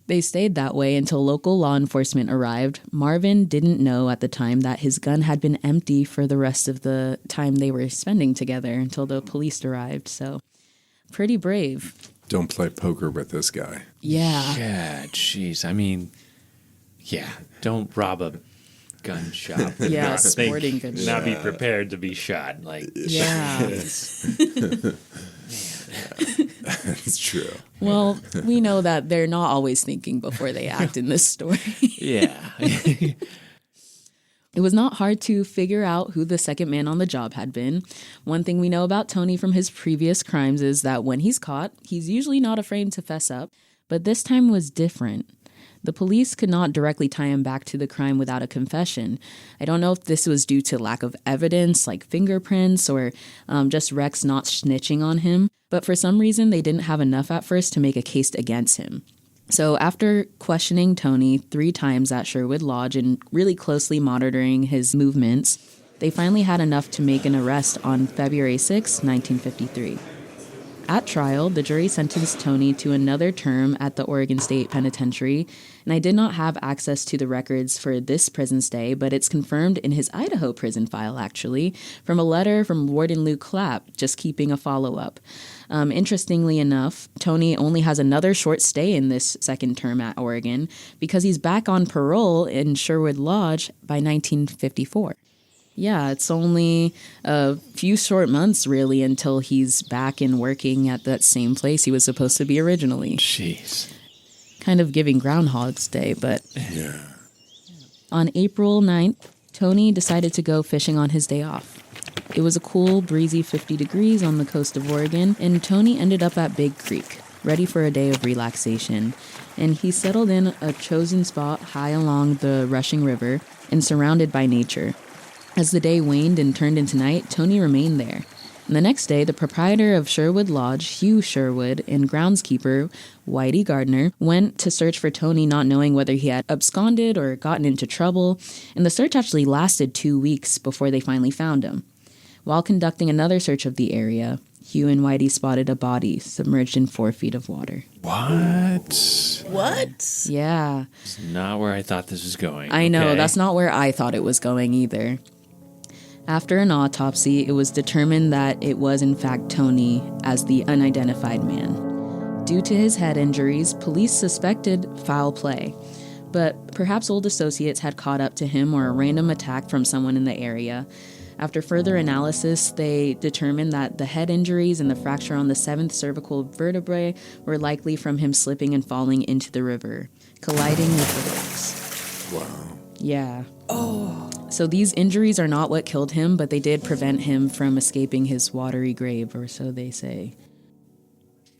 They stayed that way until local law enforcement arrived. Marvin didn't know at the time that his gun had been empty for the rest of the time they were spending together until the police arrived, so pretty brave. Don't play poker with this guy. Yeah. Yeah, jeez. I mean, don't rob a gun shop. Yeah, sporting goods shop. Not be prepared to be shot. Like, yeah. That's true. Well, we know that they're not always thinking before they act in this story. Yeah. It was not hard to figure out who the second man on the job had been. One thing we know about Tony from his previous crimes is that when he's caught, he's usually not afraid to fess up, but this time was different. The police could not directly tie him back to the crime without a confession. I don't know if this was due to lack of evidence, like fingerprints, or just Rex not snitching on him, but for some reason they didn't have enough at first to make a case against him. So after questioning Tony 3 times at Sherwood Lodge and really closely monitoring his movements, they finally had enough to make an arrest on February 6, 1953. At trial, the jury sentenced Tony to another term at the Oregon State Penitentiary, and I did not have access to the records for this prison stay, but it's confirmed in his Idaho prison file, actually, from a letter from Warden Lou Clapp, just keeping a follow-up. Interestingly enough, Tony only has another short stay in this second term at Oregon because he's back on parole in Sherwood Lodge by 1954. Yeah, it's only a few short months, really, until he's back and working at that same place he was supposed to be originally. Jeez. Kind of giving Groundhog's Day, but... Yeah. On April 9th, Tony decided to go fishing on his day off. It was a cool, breezy 50 degrees on the coast of Oregon, and Tony ended up at Big Creek, ready for a day of relaxation. And he settled in a chosen spot high along the rushing river and surrounded by nature. As the day waned and turned into night, Tony remained there. And the next day, the proprietor of Sherwood Lodge, Hugh Sherwood, and groundskeeper, Whitey Gardner, went to search for Tony, not knowing whether he had absconded or gotten into trouble. And the search actually lasted 2 weeks before they finally found him. While conducting another search of the area, Hugh and Whitey spotted a body submerged in 4 feet of water. What? What? Yeah. It's not where I thought this was going. I know, Okay. that's not where I thought it was going either. After an autopsy, it was determined that it was in fact Tony as the unidentified man. Due to his head injuries, police suspected foul play, but perhaps old associates had caught up to him or a random attack from someone in the area. After further analysis, they determined that the head injuries and the fracture on the 7th cervical vertebrae were likely from him slipping and falling into the river, colliding with the rocks. Wow. Yeah. Oh. So these injuries are not what killed him, but they did prevent him from escaping his watery grave, or so they say.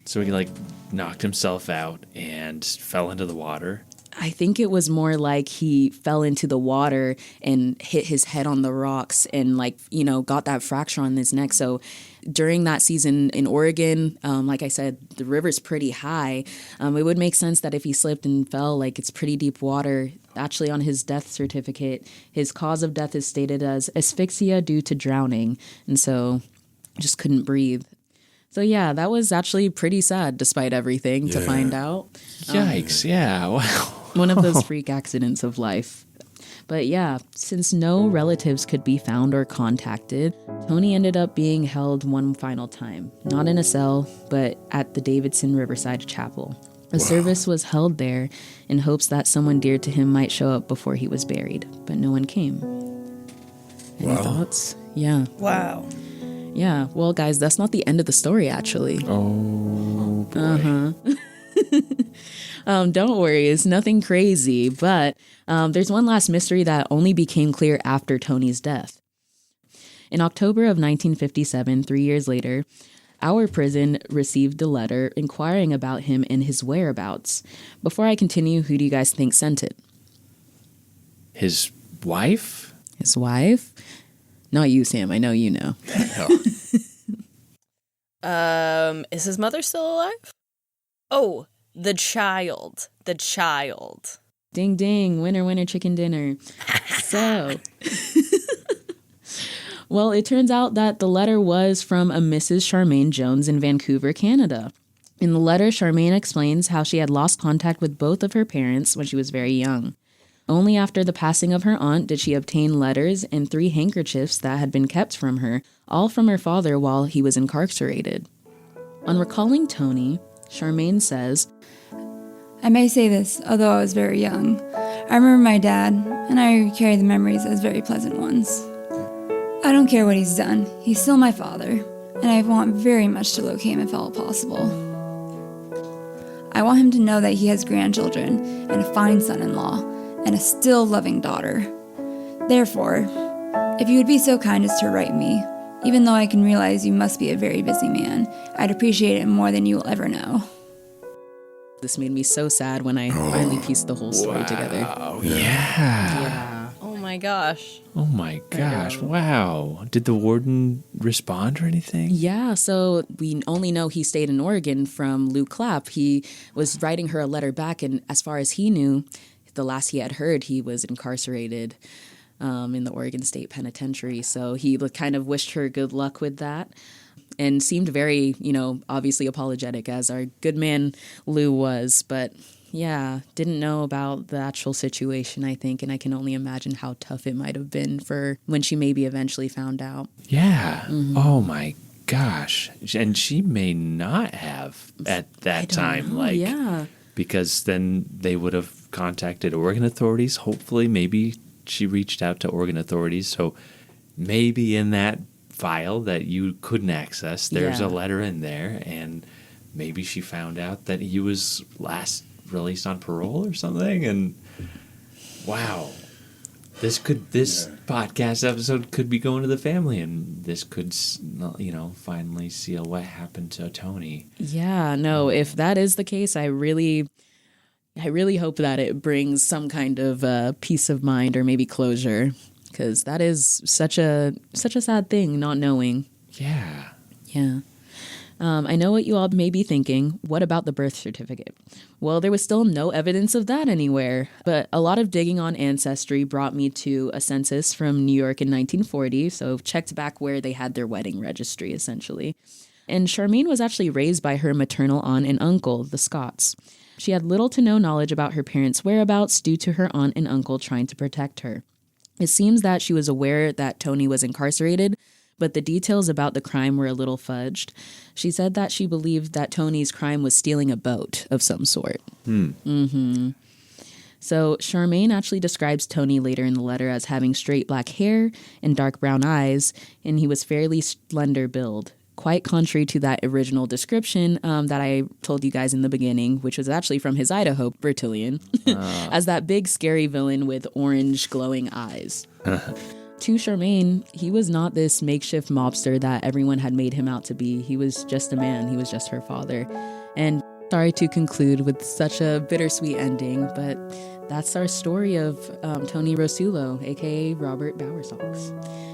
So he knocked himself out and fell into the water. I think it was more like he fell into the water and hit his head on the rocks and got that fracture on his neck. So during that season in Oregon, like I said, the river's pretty high. It would make sense that if he slipped and fell, it's pretty deep water. Actually, on his death certificate, his cause of death is stated as asphyxia due to drowning. And so just couldn't breathe. So yeah, that was actually pretty sad despite everything to find out. Yikes, yeah, wow. One of those freak accidents of life. But yeah, since no relatives could be found or contacted, Tony ended up being held one final time. Not in a cell, but at the Davidson Riverside Chapel. A service was held there in hopes that someone dear to him might show up before he was buried, but no one came. Any thoughts? Yeah. Wow. Yeah, well, guys, that's not the end of the story, actually. Oh, boy. Uh-huh. Don't worry, it's nothing crazy, but there's one last mystery that only became clear after Tony's death. In October of 1957, 3 years later, our prison received a letter inquiring about him and his whereabouts. Before I continue, who do you guys think sent it? His wife? His wife? Not you, Sam. I know you know. Is his mother still alive? Oh, the child. The child. Ding, ding. Winner, winner, chicken dinner. So, well, it turns out that the letter was from a Mrs. Charmaine Jones in Vancouver, Canada. In the letter, Charmaine explains how she had lost contact with both of her parents when she was very young. Only after the passing of her aunt did she obtain letters and 3 handkerchiefs that had been kept from her, all from her father while he was incarcerated. On recalling Tony, Charmaine says, I may say this, although I was very young. I remember my dad, and I carry the memories as very pleasant ones. I don't care what he's done. He's still my father, and I want very much to locate him if at all possible. I want him to know that he has grandchildren and a fine son-in-law and a still loving daughter. Therefore, if you would be so kind as to write me, even though I can realize you must be a very busy man, I'd appreciate it more than you will ever know. This made me so sad when I finally pieced the whole story together. Oh, yeah. Oh my gosh. Oh my gosh, wow. Did the warden respond or anything? Yeah, so we only know he stayed in Oregon from Lou Clapp. He was writing her a letter back, and as far as he knew, the last he had heard, he was incarcerated in the Oregon State Penitentiary. So he kind of wished her good luck with that. and seemed very, obviously apologetic, as our good man Lou was. But yeah, didn't know about the actual situation, I think. And I can only imagine how tough it might have been for when she maybe eventually found out. Yeah. Mm-hmm. Oh, my gosh. And she may not have at that time. Yeah. Because then they would have contacted Oregon authorities. Hopefully, maybe she reached out to Oregon authorities. So maybe in that file that you couldn't access, there's a letter in there, and maybe she found out that he was last released on parole or something. And wow, this podcast episode could be going to the family, and this could, finally seal what happened to Tony. Yeah, no, if that is the case, I really hope that it brings some kind of peace of mind or maybe closure, because that is such a sad thing, not knowing. Yeah. Yeah. I know what you all may be thinking. What about the birth certificate? Well, there was still no evidence of that anywhere, but a lot of digging on Ancestry brought me to a census from New York in 1940, so checked back where they had their wedding registry, essentially. And Charmaine was actually raised by her maternal aunt and uncle, the Scotts. She had little to no knowledge about her parents' whereabouts due to her aunt and uncle trying to protect her. It seems that she was aware that Tony was incarcerated, but the details about the crime were a little fudged. She said that she believed that Tony's crime was stealing a boat of some sort. So Charmaine actually describes Tony later in the letter as having straight black hair and dark brown eyes, and he was fairly slender build. Quite contrary to that original description that I told you guys in the beginning, which was actually from his Idaho Bertillon, as that big scary villain with orange glowing eyes. To Charmaine, he was not this makeshift mobster that everyone had made him out to be. He was just a man. He was just her father. And sorry to conclude with such a bittersweet ending, but that's our story of Tony Rasulo, a.k.a. Robert Bowersox.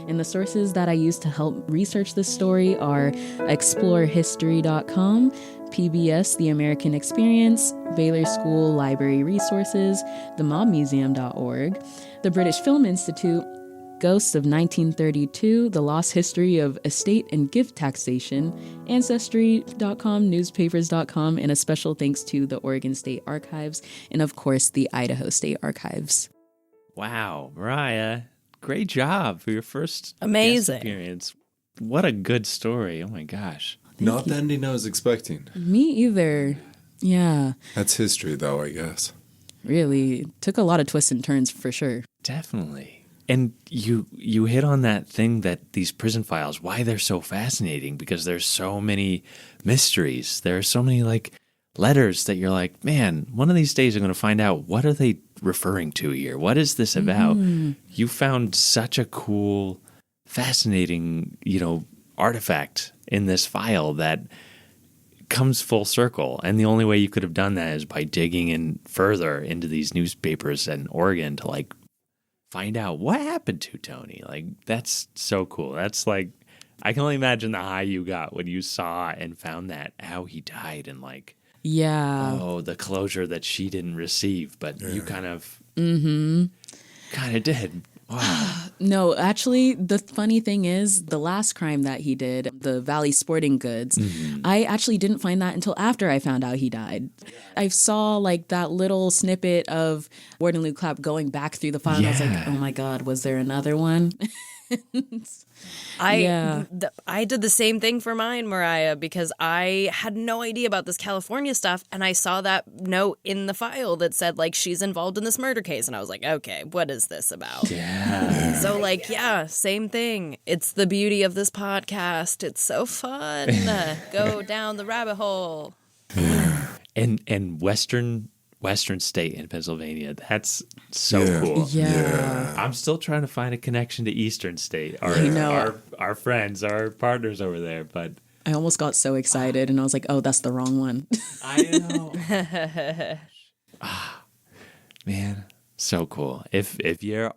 And the sources that I used to help research this story are explorehistory.com, PBS The American Experience, Baylor School Library Resources, themobmuseum.org, the British Film Institute, Ghosts of 1932, The Lost History of Estate and Gift Taxation, Ancestry.com, Newspapers.com, and a special thanks to the Oregon State Archives, and of course, the Idaho State Archives. Wow, Mariah, great job for your first amazing guest appearance. What a good story. Oh my gosh. Not the ending I was expecting. Me either. Yeah. That's history, though, I guess. Really. Took a lot of twists and turns for sure. Definitely. And you hit on that thing that these prison files, why they're so fascinating, because there's so many mysteries. There are so many letters that you're like, man, one of these days I'm going to find out, what are they referring to here? What is this about? You found such a cool, fascinating, artifact in this file that comes full circle. And the only way you could have done that is by digging in further into these newspapers in Oregon to find out what happened to Tony. That's so cool. That's I can only imagine the high you got when you saw and found that how he died, and the closure that she didn't receive, but you kind of did. Wow. No, actually, the funny thing is, the last crime that he did, the Valley Sporting Goods, I actually didn't find that until after I found out he died. I saw that little snippet of Warden Lou Clapp going back through the file, and I was like, oh my God, was there another one? I did the same thing for mine, Mariah, because I had no idea about this California stuff, and I saw that note in the file that said she's involved in this murder case, and I was like, okay, what is this about? Yeah. So same thing. It's the beauty of this podcast. It's so fun. Go down the rabbit hole. And Western State in Pennsylvania. That's so cool. Yeah. I'm still trying to find a connection to Eastern State. Our friends, our partners over there, but I almost got so excited and I was like, oh, that's the wrong one. I know. Man, so cool. If you're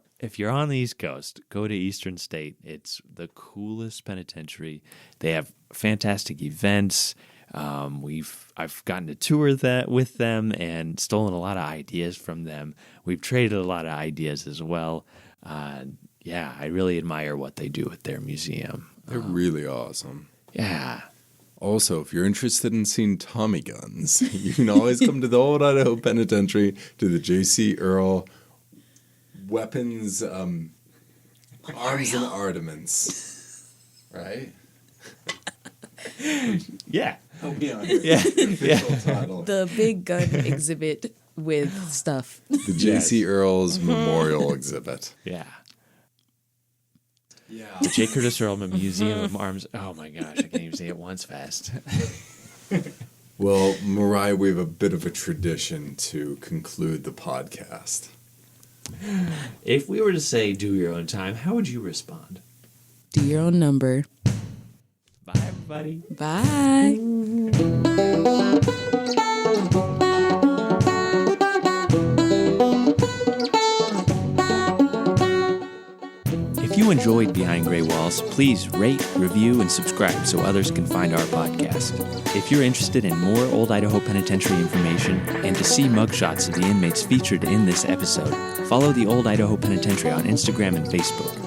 on the East Coast, go to Eastern State. It's the coolest penitentiary. They have fantastic events. I've gotten to tour with them and stolen a lot of ideas from them. We've traded a lot of ideas as well. I really admire what they do at their museum. They're really awesome. Yeah. Also, if you're interested in seeing Tommy guns, you can always come to the Old Idaho Penitentiary to the J.C. Earl Weapons, Arms and Armaments. Right? Yeah. Help me out Yeah. The big gun exhibit with stuff. The J.C. Earl's Memorial Exhibit. Yeah. Yeah. The J. Curtis Earlman Museum of Arms. Oh my gosh, I can't even say it once fast. Well, Mariah, we have a bit of a tradition to conclude the podcast. If we were to say do your own time, how would you respond? Do your own number. Bye, everybody. Bye. If you enjoyed Behind Gray Walls, please rate, review, and subscribe so others can find our podcast. If you're interested in more Old Idaho Penitentiary information and to see mugshots of the inmates featured in this episode, follow the Old Idaho Penitentiary on Instagram and Facebook.